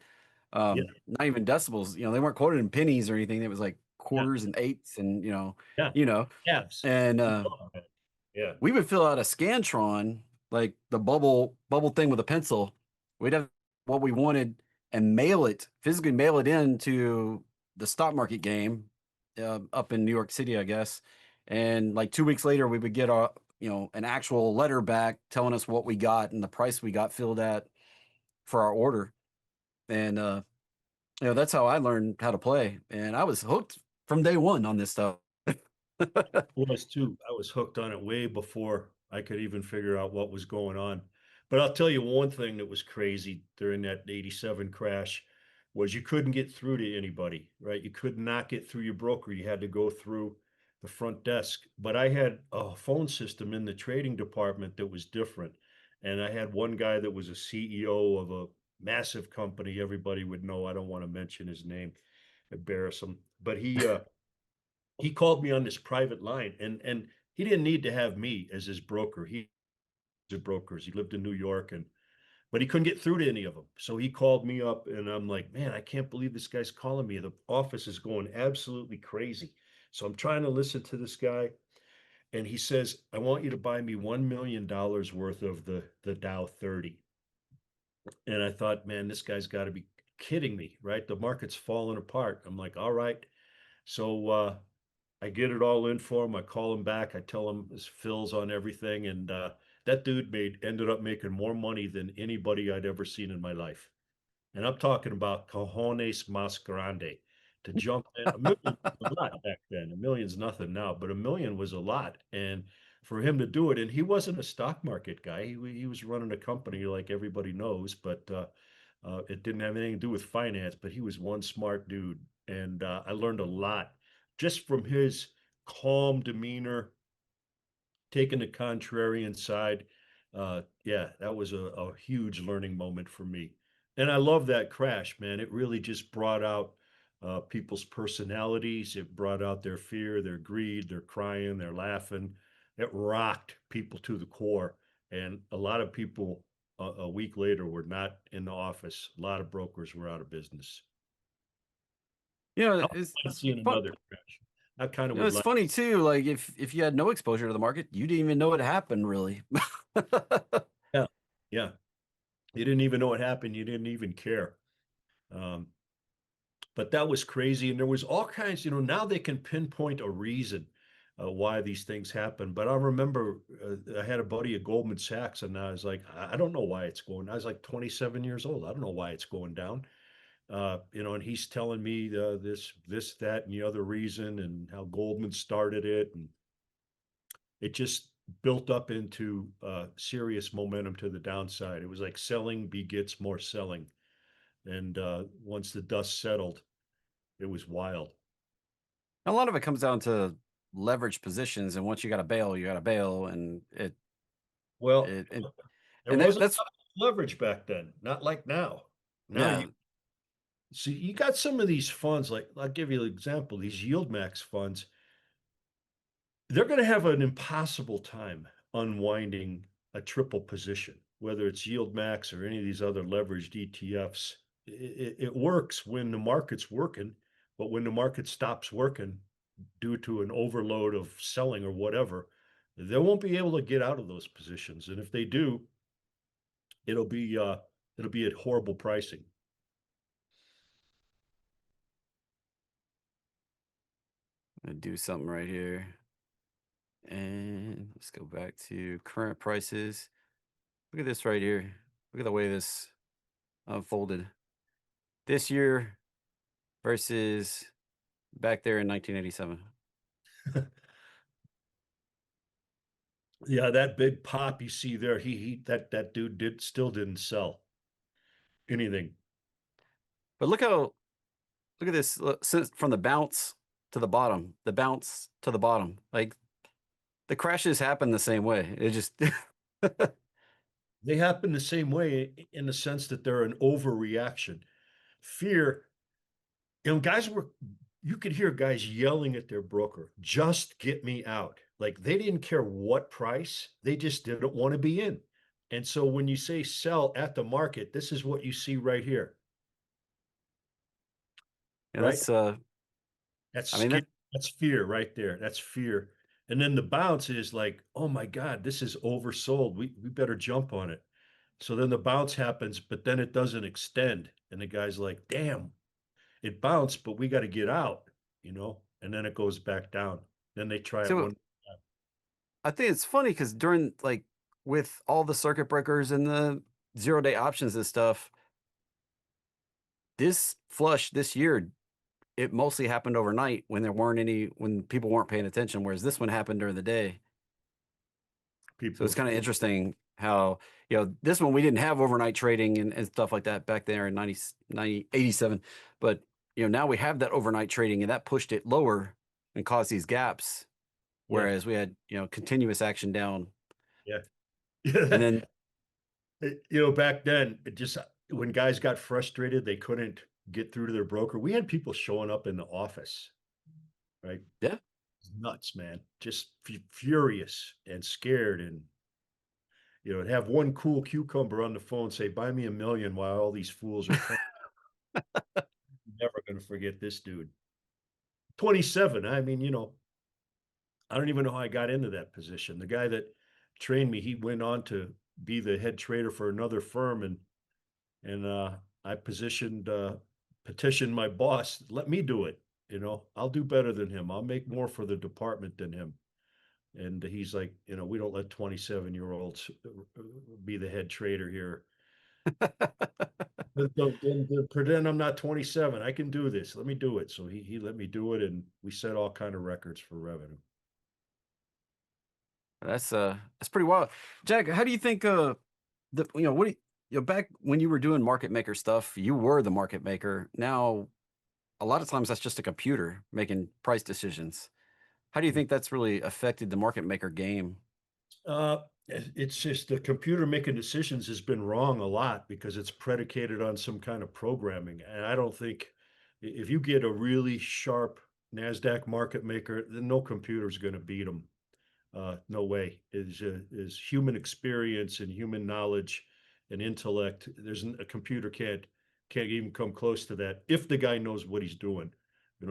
Yeah, not even decibels. They weren't quoted in pennies or anything. It was like yeah, quarters and eighths, and yeah. you know, Yes. and Yeah. we would fill out a Scantron like the bubble thing with a pencil. We'd have what we wanted and mail it, physically mail it into the stock market game up in New York City, I guess. And like 2 weeks later, we would get an actual letter back telling us what we got and the price we got filled at for our order. And that's how I learned how to play. And I was hooked from day one on this stuff. Was too. I was hooked on it way before I could even figure out what was going on. But I'll tell you one thing that was crazy during that 87 crash was you couldn't get through to anybody, right? You could not get through your broker. You had to go through the front desk. But I had a phone system in the trading department that was different. And I had one guy that was a CEO of a massive company everybody would know. I don't want to mention his name, embarrass him. But he called me on this private line, and he didn't need to have me as his broker. He was brokers. He lived in New York, and but he couldn't get through to any of them. So he called me up, and I'm like, man, I can't believe this guy's calling me. The office is going absolutely crazy. So I'm trying to listen to this guy, and he says, I want you to buy me $1 million worth of the Dow 30. And I thought, man, this guy's got to be kidding me, right? The market's falling apart. I'm like, all right. So I get it all in for him. I call him back. I tell him his fills on everything, and that dude ended up making more money than anybody I'd ever seen in my life. And I'm talking about cojones mas grande to jump in. A million was a lot back then. A million's nothing now, but a million was a lot. And for him to do it, and he wasn't a stock market guy. He was running a company like everybody knows, but it didn't have anything to do with finance. But he was one smart dude, and I learned a lot just from his calm demeanor, taking the contrarian side. Yeah, that was a huge learning moment for me. And I love that crash, man. It really just brought out people's personalities. It brought out their fear, their greed, their crying, their laughing. It rocked people to the core. And a lot of people a week later were not in the office. A lot of brokers were out of business. I would It's see in fun. another crash. I kind of would It's like, funny too. Like if you had no exposure to the market, you didn't even know it happened really. yeah, yeah. You didn't even know what happened. You didn't even care. Um, but that was crazy. And there was all kinds, now they can pinpoint a reason why these things happen. But I remember I had a buddy at Goldman Sachs, and I was like, I don't know why it's going. I was like 27 years old. I don't know why it's going down. And he's telling me this, that, and the other reason, and how Goldman started it, and it just built up into serious momentum to the downside. It was like selling begets more selling. And once the dust settled, it was wild. A lot of it comes down to leverage positions, and once you got to bail, and Well, it and, there and wasn't that's leverage back then, not like now. Now you yeah. see, you got some of these funds, like I'll give you an example, these yield max funds, they're going to have an impossible time unwinding a triple position, whether it's yield max or any of these other leveraged ETFs. It works when the market's working, but when the market stops working due to an overload of selling or whatever, they won't be able to get out of those positions. And if they do, it'll be uh, it'll be at horrible pricing. I'm gonna do something right here, and let's go back to current prices. Look at this right here. Look at the way this unfolded this year versus back there in 1987. Yeah, that big pop you see there, he that dude didn't sell anything. But look at this since from the bounce to the bottom, the bounce to the bottom. Like the crashes happen the same way. It just They happen the same way in the sense that they're an overreaction. Fear, guys were you could hear guys yelling at their broker, just get me out. Like they didn't care what price, they just didn't want to be in. And so when you say sell at the market, this is what you see right here, yeah, right? that's That's I mean scared. That's fear right there. That's fear. And then the bounce is like, oh my God, this is oversold. We better jump on it. So then the bounce happens, but then it doesn't extend. And the guy's like, damn, it bounced, but we got to get out, and then it goes back down. Then they try it So one. I think it's funny because during like with all the circuit breakers and the 0 day options and stuff, this flush this year, it mostly happened overnight when there weren't any, when people weren't paying attention, whereas this one happened during the day. So People it's are kind of fools. interesting how, this one we didn't have overnight trading and stuff like that back there in 87. But, now we have that overnight trading and that pushed it lower and caused these gaps. Yeah, Whereas we had, continuous action down. yeah. And Yeah. then, Back then, it just when guys got frustrated, they couldn't get through to their broker. We had people showing up in the office, right? yeah, Nuts, man. Just furious and scared. And, have one cool cucumber on the phone say, buy me 1 million while all these fools are playing. Never going to forget this dude. 27. I mean, I don't even know how I got into that position. The guy that trained me, he went on to be the head trader for another firm, and I petitioned my boss, let me do it. I'll do better than him. I'll make more for the department than him. And he's like, we don't let 27-year-olds be the head trader here. Don't pretend I'm not 27. I can do this. Let me do it. So he let me do it, and we set all kind of records for revenue. that's pretty wild. Jack, how do you think what do back when you were doing market maker stuff, you were the market maker. Now a lot of times that's just a computer making price decisions. How do you think that's really affected the market maker game? It's just the computer making decisions has been wrong a lot because it's predicated on some kind of programming. And I don't think if you get a really sharp NASDAQ market maker, then no computer is going to beat them. No way. Is human experience and human knowledge and intellect. There's a computer can't even come close to that if the guy knows what he's doing.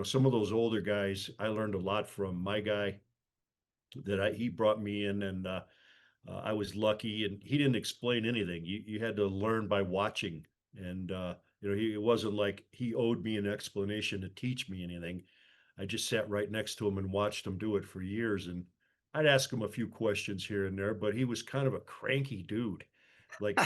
Some of those older guys, I learned a lot from. My guy he brought me in, and I was lucky, and he didn't explain anything. You had to learn by watching, and it wasn't like he owed me an explanation to teach me anything. I just sat right next to him and watched him do it for years, and I'd ask him a few questions here and there, but he was kind of a cranky dude. Like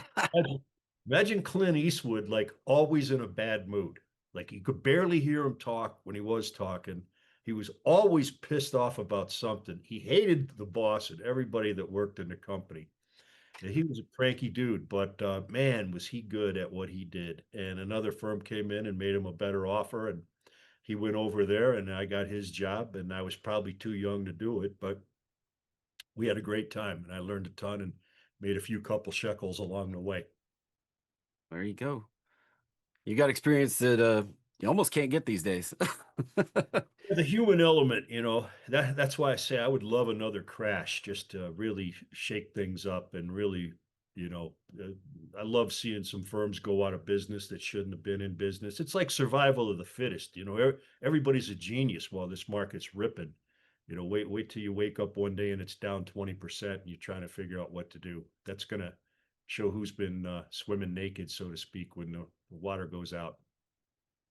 imagine Clint Eastwood, like always in a bad mood. Like you could barely hear him talk when he was talking. He was always pissed off about something. He hated the boss and everybody that worked in the company. And he was a cranky dude, but man, was he good at what he did. And another firm came in and made him a better offer. And he went over there, and I got his job. And I was probably too young to do it, but we had a great time. And I learned a ton and made a few couple shekels along the way. There you go. You got experience that you almost can't get these days. The human element, that's why I say I would love another crash just to really shake things up and really, you know, uh, I love seeing some firms go out of business that shouldn't have been in business. It's like survival of the fittest. Everybody's a genius while this market's ripping. Wait till you wake up one day and it's down 20% and you're trying to figure out what to do. That's gonna show who's been swimming naked, so to speak, when the water goes out.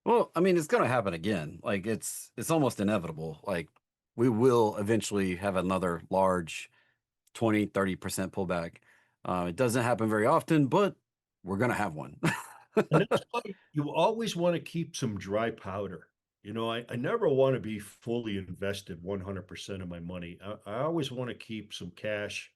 Well, I mean, it's going to happen again. Like it's almost inevitable. Like we will eventually have another large 20-30% pullback. It doesn't happen very often, but we're going to have one. And that's why you always want to keep some dry powder. I never want to be fully invested 100% of my money. I always want to keep some cash.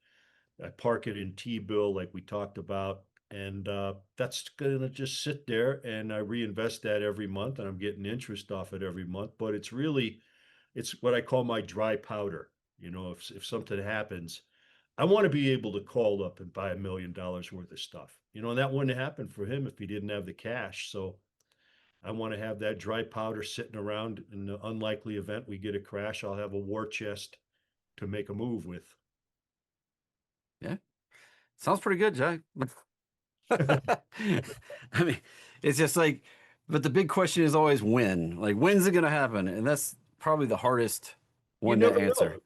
I park it in T-bill like we talked about. And that's going to just sit there, and I reinvest that every month, and I'm getting interest off it every month. But it's what I call my dry powder. If something happens, I want to be able to call up and buy $1 million worth of stuff. And that wouldn't happen for him if he didn't have the cash. So I want to have that dry powder sitting around in the unlikely event we get a crash. I'll have a war chest to make a move with. Yeah, sounds pretty good, Jack. I mean, it's just like, but the big question is always when. Like, when's it going to happen? And that's probably the hardest You one to never answer. know.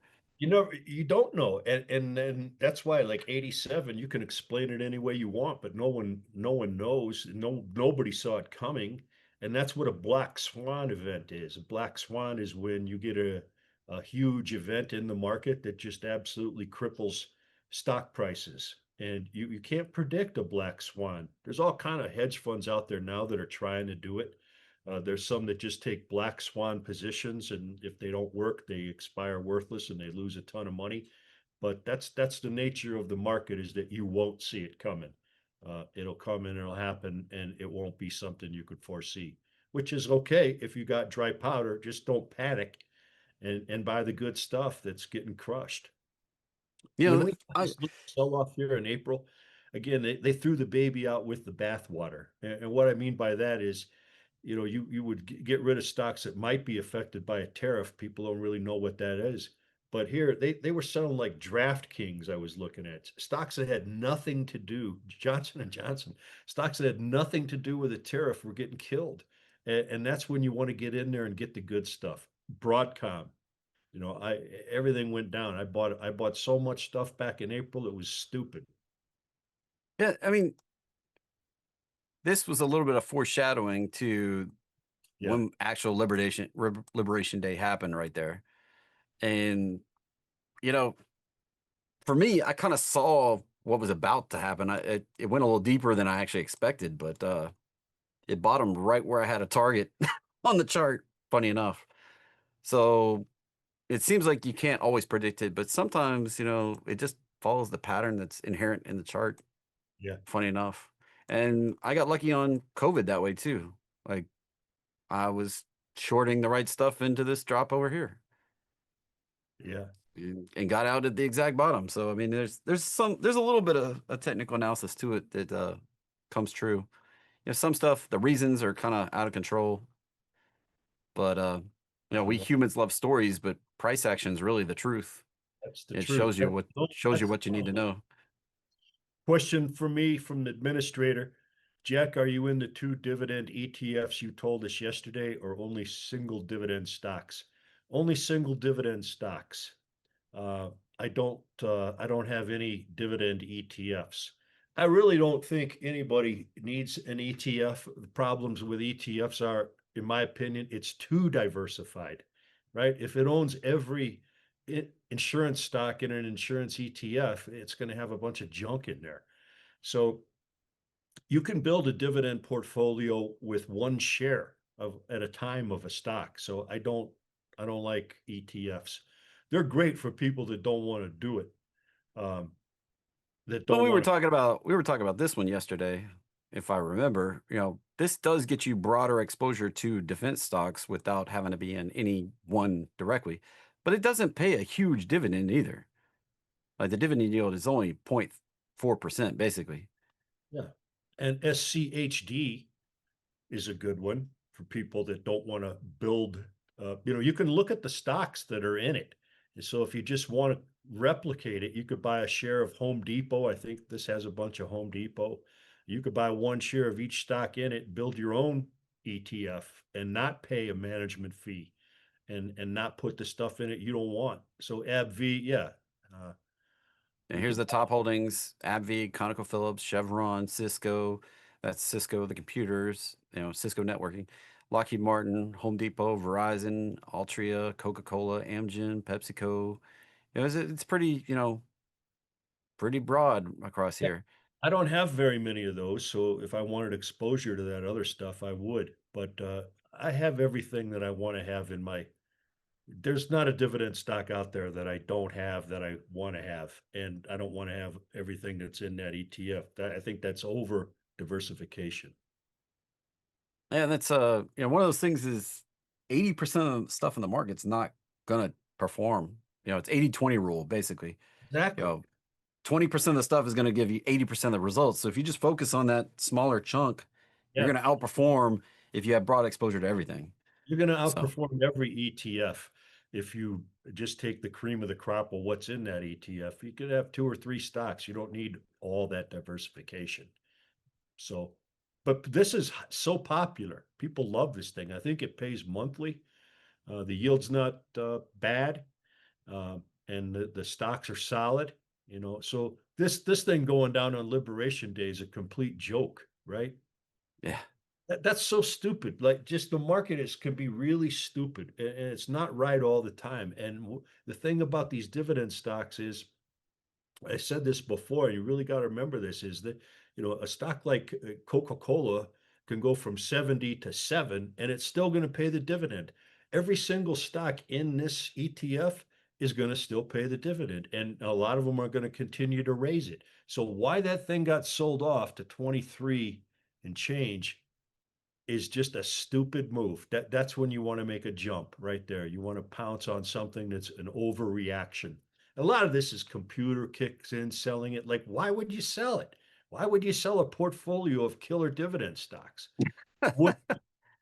You don't know. And that's why like 87, you can explain it any way you want, but no one knows. Nobody saw it coming. And that's what a black swan event is. A black swan is when you get a huge event in the market that just absolutely cripples stock prices. And you can't predict a black swan. There's all kind of hedge funds out there now that are trying to do it. There's some that just take black swan positions, and if they don't work, they expire worthless and they lose a ton of money. But that's the nature of the market, is that you won't see it coming. It'll come and it'll happen, and it won't be something you could foresee, which is okay if you got dry powder. Just don't panic and buy the good stuff that's getting crushed. You When know, we had I this little sell off here in April, again, they threw the baby out with the bathwater. And what I mean by that is, you would get rid of stocks that might be affected by a tariff. People don't really know what that is. But here they were selling like DraftKings. I was looking at stocks that had nothing to do, Johnson and Johnson, stocks that had nothing to do with a tariff were getting killed. And that's when you want to get in there and get the good stuff. Broadcom, I everything went down. I bought so much stuff back in April, it was stupid. yeah, I mean, this was a little bit of foreshadowing to Yeah, when actual Liberation Day happened right there. And you know, for me, I kind of saw what was about to happen. It went a little deeper than I actually expected, but it bottomed right where I had a target on the chart. Funny enough, so it seems like you can't always predict it, but sometimes it just follows the pattern that's inherent in the chart. yeah, Funny enough, and I got lucky on COVID that way too. Like I was shorting the right stuff into this drop over here. yeah. And got out at the exact bottom. So I mean, there's a little bit of a technical analysis to it that comes true. Some stuff, the reasons are kind of out of control, but we Uh, humans love stories, but price action is really the truth. that's the It truth. shows you what shows you That's the what you need to problem. know. Question for me from the administrator. Jack, are you in the two dividend ETFs you told us yesterday, or only single dividend stocks? Only single dividend stocks. Uh, I don't have any dividend ETFs. I really don't think anybody needs an ETF. The problems with ETFs are, in my opinion, it's too diversified, right? If it owns every insurance stock in an insurance ETF, it's going to have a bunch of junk in there. So you can build a dividend portfolio with one share of at a time of a stock. So I don't like ETFs. They're great for people that don't want to do it. Um, that Well, don't want to. we were talking about this one yesterday, if I remember. This does get you broader exposure to defense stocks without having to be in any one directly, but it doesn't pay a huge dividend either. Like the dividend yield is only 0.4% basically. Yeah. And SCHD is a good one for people that don't want to build. You can look at the stocks that are in it. And so if you just want to replicate it, you could buy a share of Home Depot. I think this has a bunch of Home Depot. You could buy one share of each stock in it, build your own ETF, and not pay a management fee, and not put the stuff in it you don't want. So AbbVie, yeah, uh, And you here's could. the top holdings: AbbVie, ConocoPhillips, Chevron, Cisco. That's Cisco, the computers, Cisco networking, Lockheed Martin, Home Depot, Verizon, Altria, Coca-Cola, Amgen, PepsiCo. It's pretty, pretty broad across Yeah. here. I don't have very many of those, so if I wanted exposure to that other stuff, I would. But I have everything that I want to have in my. There's not a dividend stock out there that I don't have that I want to have, and I don't want to have everything that's in that ETF. I think that's over diversification. And that's one of those things is 80% of the stuff in the market's not gonna perform. It's 80-20 rule basically. You Exactly. know, 20% of the stuff is going to give you 80% of the results. So if you just focus on that smaller chunk, you're Yeah, going to outperform if you have broad exposure to everything. you're going to So, outperform every ETF if you just take the cream of the crop of what's in that ETF. You could have two or three stocks. You don't need all that diversification. So, but this is so popular. People love this thing. I think it pays monthly. The yield's not bad. and the stocks are solid, you know. So this thing going down on Liberation Day is a complete joke, right? Yeah. That's so stupid. Like just the market is can be really stupid, and it's not right all the time. And the thing about these dividend stocks is, I said this before, you really got to remember this, is that, you know, a stock like Coca-Cola can go from 70 to 7 and it's still going to pay the dividend. Every single stock in this ETF is going to still pay the dividend, and a lot of them are going to continue to raise it. So why that thing got sold off to 23 and change is just a stupid move. That's when you want to make a jump right there. You want to pounce on something that's an overreaction. A lot of this is computer kicks in selling it. Like, why would you sell it? Why would you sell a portfolio of killer dividend stocks? Would,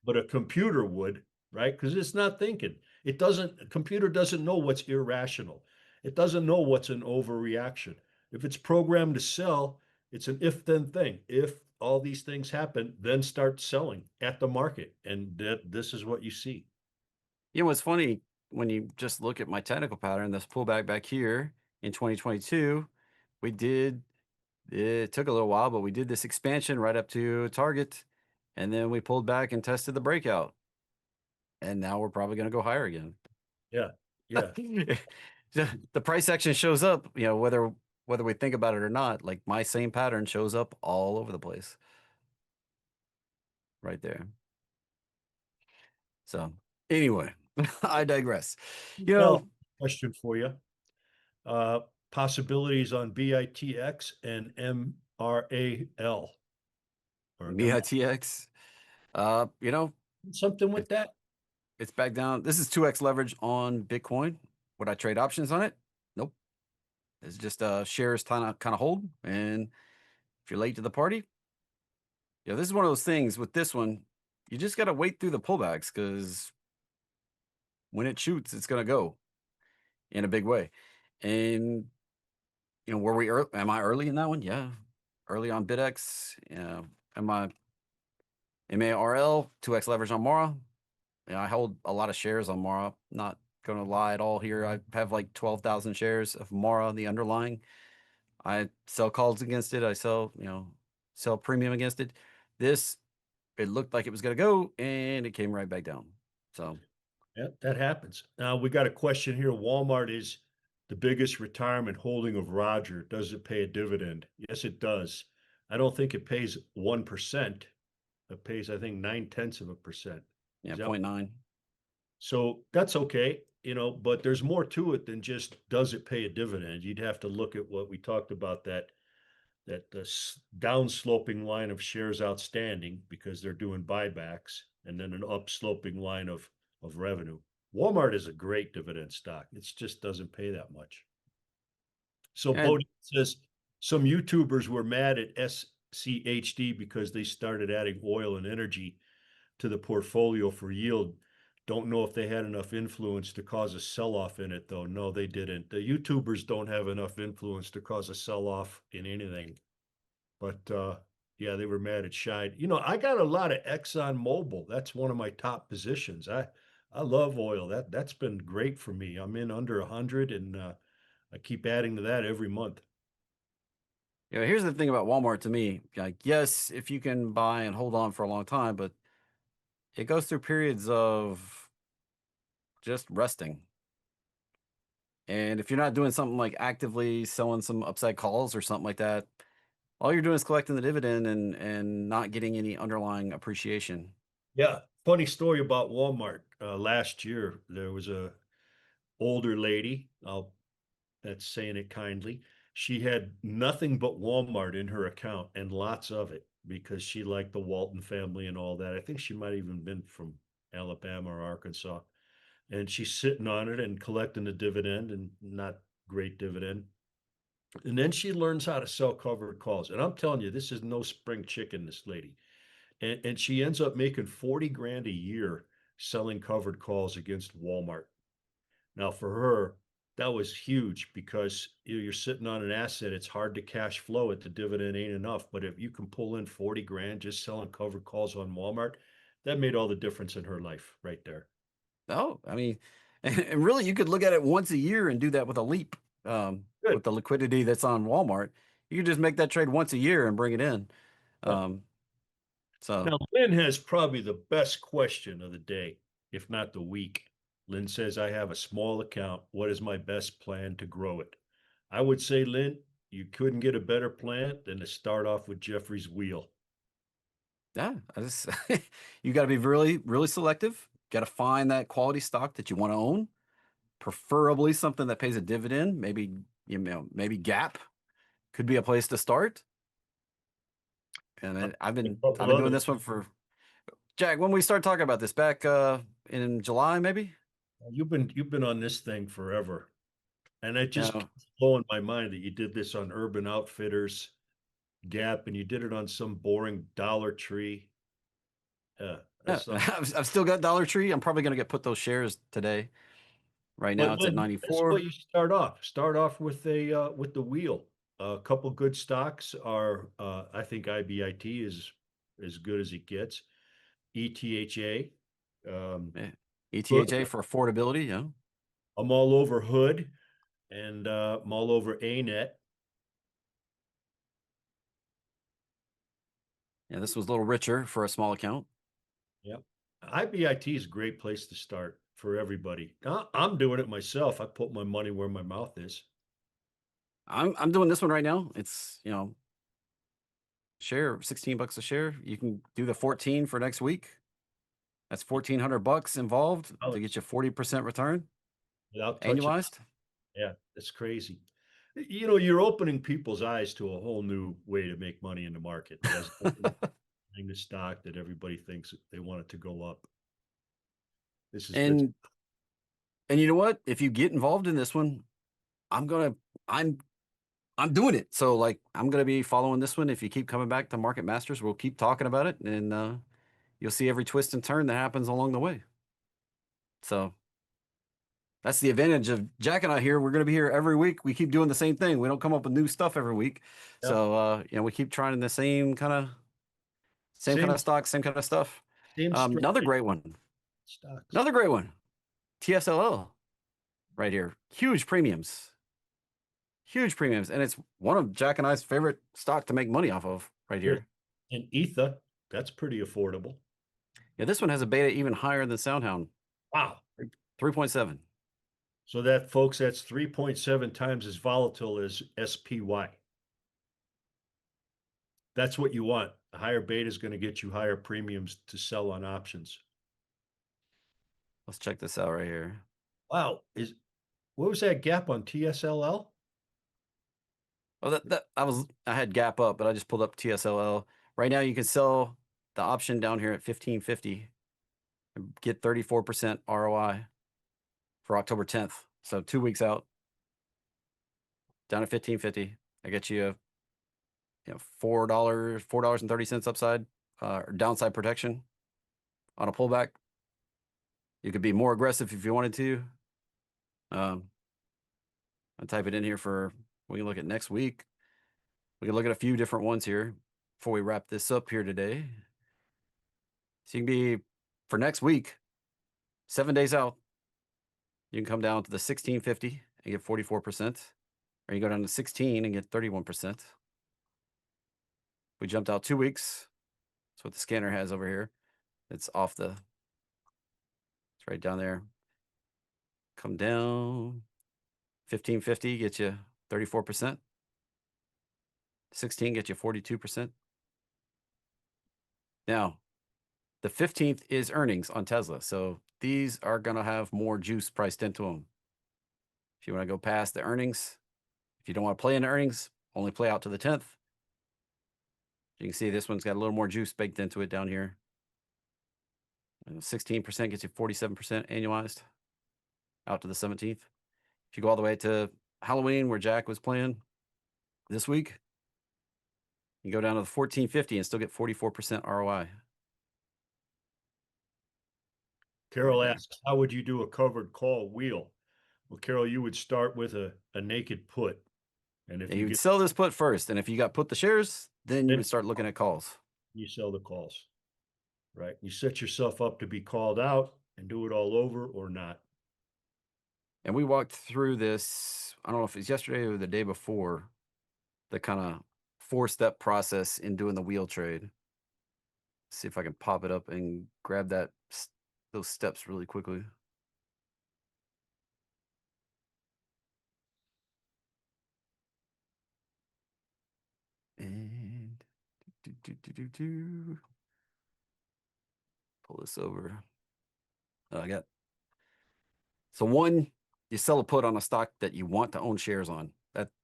but a computer would, right? Because it's not thinking. It doesn't, a computer doesn't know what's irrational. It doesn't know what's an overreaction. If it's programmed to sell, it's an if then thing. If all these things happen, then start selling at the market. And this is what you see. You know what's funny when you just look at my technical pattern, this pullback back here in 2022, we did it took a little while, but we did this expansion right up to target, and then we pulled back and tested the breakout, and now we're probably going to go higher again. Yeah. Yeah. The price action shows up, you know, whether we think about it or not. Like my same pattern shows up all over the place, right there. So anyway, I digress. You Well, know, question for you. Uh, Possibilities on BITX and MRAL or M BITX, you know, something with it, that. it's back down. This is 2x leverage on Bitcoin. Would I trade options on it? Nope. It's just shares kind of hold. And if you're late to the party, this is one of those things with this one. You just got to wait through the pullbacks because when it shoots, it's going to go in a big way. And were we early? Am I early in that one? Yeah, early on BitX. Am I MARL 2x leverage on Mora? Yeah, I hold a lot of shares on Mora. Not gonna lie at all here. I have like 12,000 shares of Mora, the underlying. I sell calls against it. I sell premium against it. This, it looked like it was gonna go, and it came right back down. So Yeah, that happens. Now we got a question here. Walmart is the biggest retirement holding of Roger. Does it pay a dividend? Yes, it does. I don't think it pays 1%. It pays, I think, 9/10%. yeah, Is that point 0.9. so? That's okay, you know, but there's more to it than just does it pay a dividend? You'd have to look at what we talked about, that the downsloping line of shares outstanding because they're doing buybacks, and then an upsloping line of revenue. Walmart is a great dividend stock. It just doesn't pay that much. So And Bodie says some YouTubers were mad at SCHD because they started adding oil and energy to the portfolio for yield. Don't know if they had enough influence to cause a sell-off in it, though. No, they didn't. The YouTubers don't have enough influence to cause a sell-off in anything. But yeah, they were mad at Scheid. You know, I got a lot of Exxon Mobil. That's one of my top positions. I love oil. That's been great for me. I'm in under 100, and I keep adding to that every month. here's the thing about Walmart to me. Like, yes, if you can buy and hold on for a long time, but it goes through periods of just resting. And if you're not doing something like actively selling some upside calls or something like that, all you're doing is collecting the dividend and not getting any underlying appreciation. Yeah, funny story about Walmart. Last year, there was a older lady. That's saying it kindly. She had nothing but Walmart in her account and lots of it because she liked the Walton family and all that. I think she might even been from Alabama or Arkansas. And she's sitting on it and collecting the dividend, and not great dividend. And then she learns how to sell covered calls. And I'm telling you, this is no spring chicken, this lady. And she ends up making 40 grand a year selling covered calls against Walmart. Now, for her, that was huge because you're sitting on an asset. It's hard to cash flow it. The dividend ain't enough. But if you can pull in 40 grand just selling covered calls on Walmart, that made all the difference in her life right there. Oh, I mean, And really, you could look at it once a year and do that with a leap. Good. With the liquidity that's on Walmart, you could just make that trade once a year and bring it in. Yep. Um, so Now, Lynn has probably the best question of the day, if not the week. Lynn says, I have a small account. What is my best plan to grow it? I would say, Lynn, you couldn't get a better plan than to start off with Jeffrey's wheel. yeah, I just you got to be really, really selective. Got to find that quality stock that you want to own, preferably something that pays a dividend. Maybe maybe Gap could be a place to start. And A I've couple been doing others. this one for Jack. When we started talking about this back in July, maybe. You've been on this thing forever. And it You just know, keeps blowing my mind that you did this on Urban Outfitters, Gap, and you did it on some boring Dollar Tree. Yeah, yeah, that's not. I've still got Dollar Tree. I'm probably going to get put those shares today. Right now, But it's at Lynn, that's what 94. you start off. Start off with the wheel. A couple good stocks are, I think IBIT is as good as it gets. ETHA, Yeah. Hood. ETHA for affordability. Yeah, I'm all over Hood, and I'm all over ANET. yeah. This was a little richer for a small account. Yep. IBIT is a great place to start for everybody. I'm doing it myself. I put my money where my mouth is. I'm doing this one right now. It's share $16 a share. You can do the 14 for next week. That's $1,400 involved Oh, to get you 40% return without touching. annualized. Yeah, that's crazy. You're opening people's eyes to a whole new way to make money in the market as opposed to buying the stock that everybody thinks they want it to go up. That's and and you know what? If you get involved in this one, I'm gonna I'm I'm doing it. So like I'm gonna be following this one. If you keep coming back to Market Masters, we'll keep talking about it, and you'll see every twist and turn that happens along the way. So that's the advantage of Jack and I here. We're gonna be here every week. We keep doing the same thing. We don't come up with new stuff every week. yeah, So we keep trying the same kind same of stock, same kind of stuff. same Another strategy great one. stocks. Another great one. TSLL right here. Huge premiums. Huge premiums. And it's one of Jack and I's favorite stock to make money off of right Good. here. And ETHA, that's pretty affordable. Yeah, this one has a beta even higher than Soundhound. Wow. 3.7. So that, folks, that's 3.7 times as volatile as SPY. That's what you want. A higher beta is going to get you higher premiums to sell on options. Let's check this out right here. Wow. What was that gap on TSLL? Oh, I had Gap up, but I just pulled up TSLL. Right now you can sell the option down here at 1550 and get 34% ROI for October 10th. So 2 weeks out, down at 1550. I get you $4.30 upside or downside protection on a pullback. You could be more aggressive if you wanted to. Um, I'll type it in here we can look at next week. We can look at a few different ones here before we wrap this up here today. So you can be for next week, 7 days out, you can come down to the 1650 and get 44%, or you go down to 16 and get 31%. We jumped out 2 weeks. That's what the scanner has over here. It's right down there. Come down, 1550 gets you 34%. 16 gets you 42%. Now, the 15th is earnings on Tesla. So these are going to have more juice priced into them. If you want to go past the earnings, if you don't want to play in the earnings, only play out to the 10th. You can see this one's got a little more juice baked into it down here. 16% gets you 47% annualized out to the 17th. If you go all the way to Halloween, where Jack was playing this week, you go down to the 1450 and still get 44% ROI right Carol there. asks, how would you do a covered call wheel? Well, Carol, you would start with a naked put. And if And you you would get, sell this put first. And if you got put the shares, then you then would start looking at calls. you sell the calls, right? You set yourself up to be called out and do it all over or not. And we walked through this, I don't know if it's yesterday or the day before, the kind of four-step process in doing the wheel trade. See if I can pop it up and grab those steps really quickly. And pull this over. I got so one, you sell a put on a stock that you want to own shares on.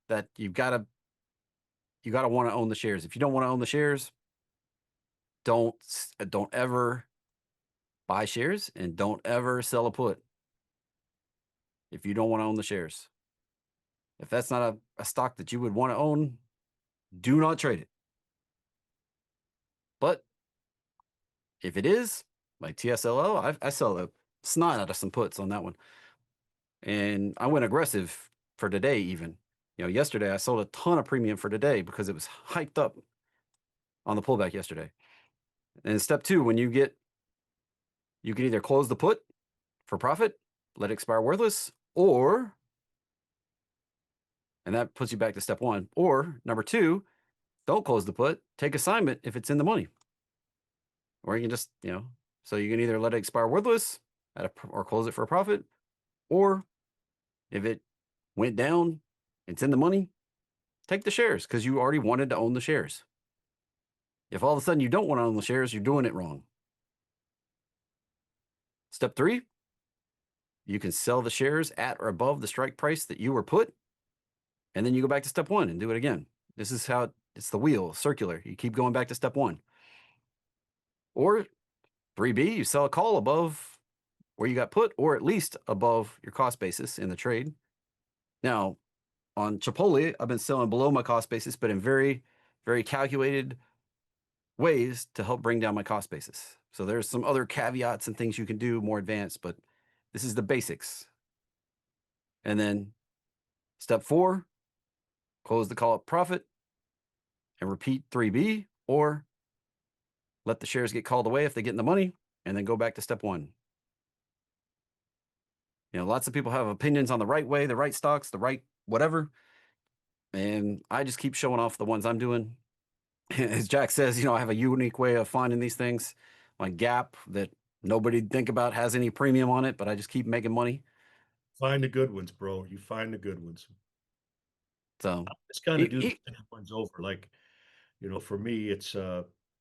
That you gotta want to own the shares. If you don't want to own the shares, don't ever buy shares and don't ever sell a put if you don't want to own the shares. If that's not a stock that you would want to own, do not trade it. But if it is, like TSLO, I sell the snot out of some puts on that one. And I went aggressive for today, even. Yesterday I sold a ton of premium for today because it was hyped up on the pullback yesterday. And step two, you can either close the put for profit, let it expire worthless, and that puts you back to step one. Or number two, don't close the put, take assignment if it's in the money. Or you can just, so you can either let it expire worthless or close it for a profit, or if it went down, it's in the money, take the shares because you already wanted to own the shares. If all of a sudden you don't want to own the shares, you're doing it wrong. Step three, you can sell the shares at or above the strike price that you were put, and then you go back to step one and do it again. This is how it's the wheel, circular. You keep going back to step one. Or 3B, you sell a call above where you got put, or at least above your cost basis in the trade. Now, on Chipotle, I've been selling below my cost basis, but in very, very calculated ways to help bring down my cost basis. So there's some other caveats and things you can do more advanced, but this is the basics. And then step four, close the call at profit and repeat 3B, or let the shares get called away if they get in the money, and then go back to step one. Lots of people have opinions on the right way, the right stocks, the right whatever. And I just keep showing off the ones I'm doing. As Jack says, I have a unique way of finding these things. My gap that nobody'd think about has any premium on it, but I just keep making money. Find the good ones, bro. You find the good ones. So, Just kind of e- do the e- same ones over. Like, for me, it's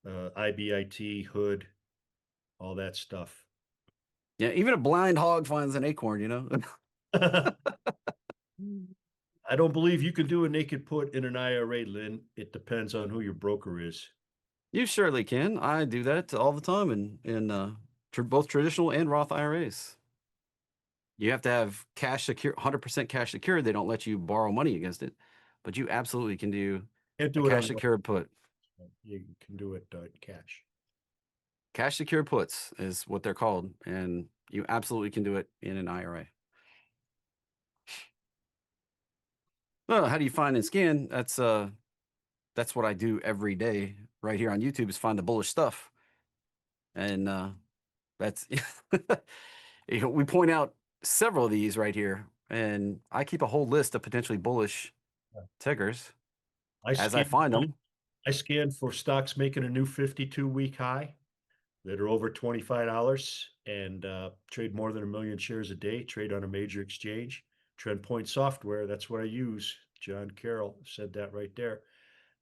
IBIT, Hood, all that stuff. yeah, even a blind hog finds an acorn. I don't believe you can do a naked put in an IRA, Lynn. It depends on who your broker is. You surely can. I do that all the time in both traditional and Roth IRAs. You have to have cash secure, 100% cash secured. They don't let you borrow money against it, but you absolutely can do Can't a do it cash on secured put. you can do it in cash. Cash secured puts is what they're called, and you absolutely can do it in an IRA. Well, how do you find and scan? That's what I do every day right here on YouTube is find the bullish stuff. And that's we point out several of these right here, and I keep a whole list of potentially bullish tickers I as I scan find them. I scan for stocks making a new 52-week high that are over $25 and trade more than 1 million shares a day, trade on a major exchange. Trend Point Software, that's what I use. John Carroll said that right there.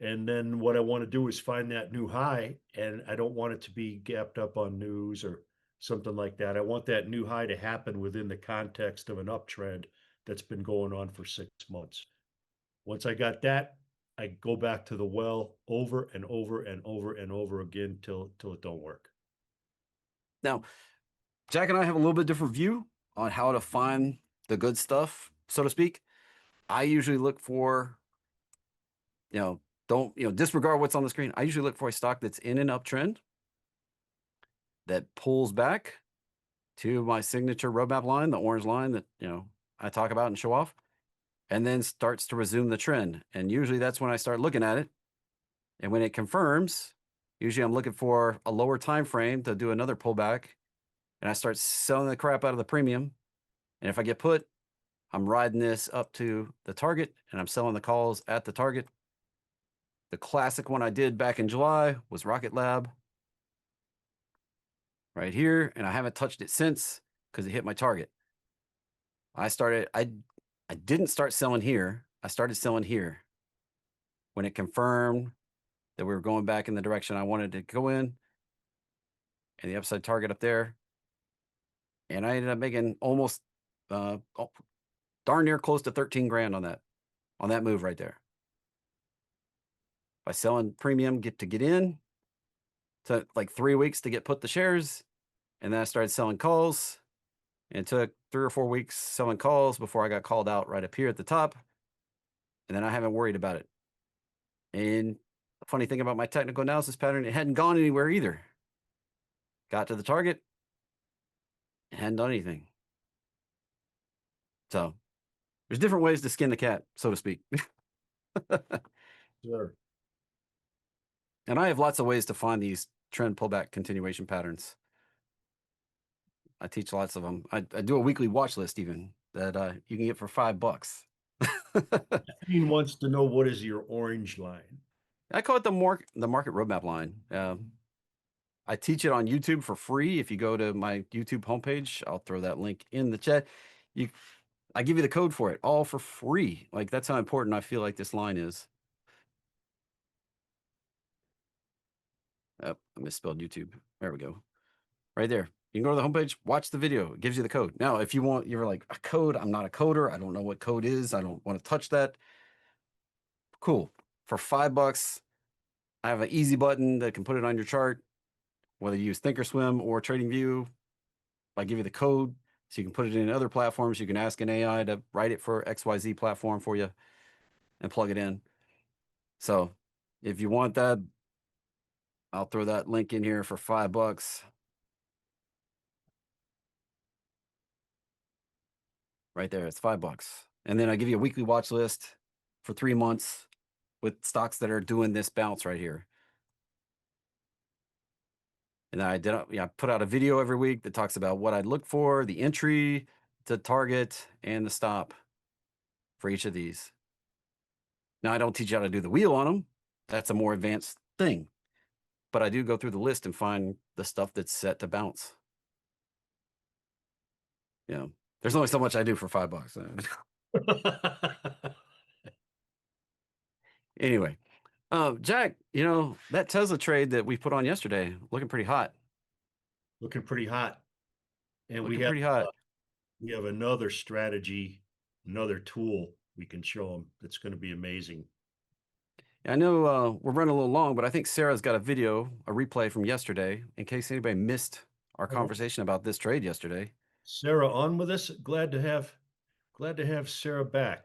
And then what I want to do is find that new high, and I don't want it to be gapped up on news or something like that. I want that new high to happen within the context of an uptrend that's been going on for 6 months. Once I got that, I go back to the well over and over and over and over again till it don't work. Now, Jack and I have a little bit different view on how to find the good stuff, so to speak. I usually look for, don't, disregard what's on the screen. I usually look for a stock that's in an uptrend that pulls back to my signature roadmap line, the orange line that, I talk about and show off, and then starts to resume the trend. And usually that's when I start looking at it. And when it confirms, usually I'm looking for a lower time frame to do another pullback, and I start selling the crap out of the premium. And if I get put, I'm riding this up to the target and I'm selling the calls at the target. The classic one I did back in July was Rocket Lab right here, and I haven't touched it since because it hit my target. I didn't start selling here. I started selling here when it confirmed that we were going back in the direction I wanted to go in, and the upside target up there. And I ended up making almost darn near close to 13 grand on that move right there. By selling premium, get in, took like 3 weeks to get put the shares, and then I started selling calls. And it took 3 or 4 weeks selling calls before I got called out right up here at the top. And then I haven't worried about it. And the funny thing about my technical analysis pattern, it hadn't gone anywhere either. Got to the target, it hadn't done anything. So there's different ways to skin the cat, so to speak. Sure. And I have lots of ways to find these trend pullback continuation patterns. I teach lots of them. I do a weekly watch list even that you can get for $5. He wants to know what is your orange line. I call it the market roadmap line. I teach it on YouTube for free. If you go to my YouTube homepage, I'll throw that link in the chat. I give you the code for it all for free. Like that's how important I feel like this line is. Oh, I misspelled YouTube. There we go. Right there. You can go to the homepage, watch the video. It gives you the code. Now, if you want, you're like, a code, I'm not a coder. I don't know what code is. I don't want to touch that. Cool. For $5, I have an easy button that can put it on your chart, whether you use Thinkorswim or TradingView. I give you the code so you can put it in other platforms. You can ask an AI to write it for XYZ platform for you and plug it in. So if you want that, I'll throw that link in here for $5. Right there, it's $5. And then I give you a weekly watch list for 3 months with stocks that are doing this bounce right here. And then I put out a video every week that talks about what I'd look for, the entry, the target, and the stop for each of these. Now, I don't teach you how to do the wheel on them. That's a more advanced thing. But I do go through the list and find the stuff that's set to bounce. You know, there's only so much I do for $5. Anyway, Jack, that Tesla trade that we put on yesterday, looking pretty hot. Looking pretty hot. And Looking pretty hot. we have another strategy, another tool we can show them that's going to be amazing. I know we're running a little long, but I think Sarah's got a video, a replay from yesterday, in case anybody missed our conversation about this trade yesterday. Sarah on with us. Glad to have Sarah back.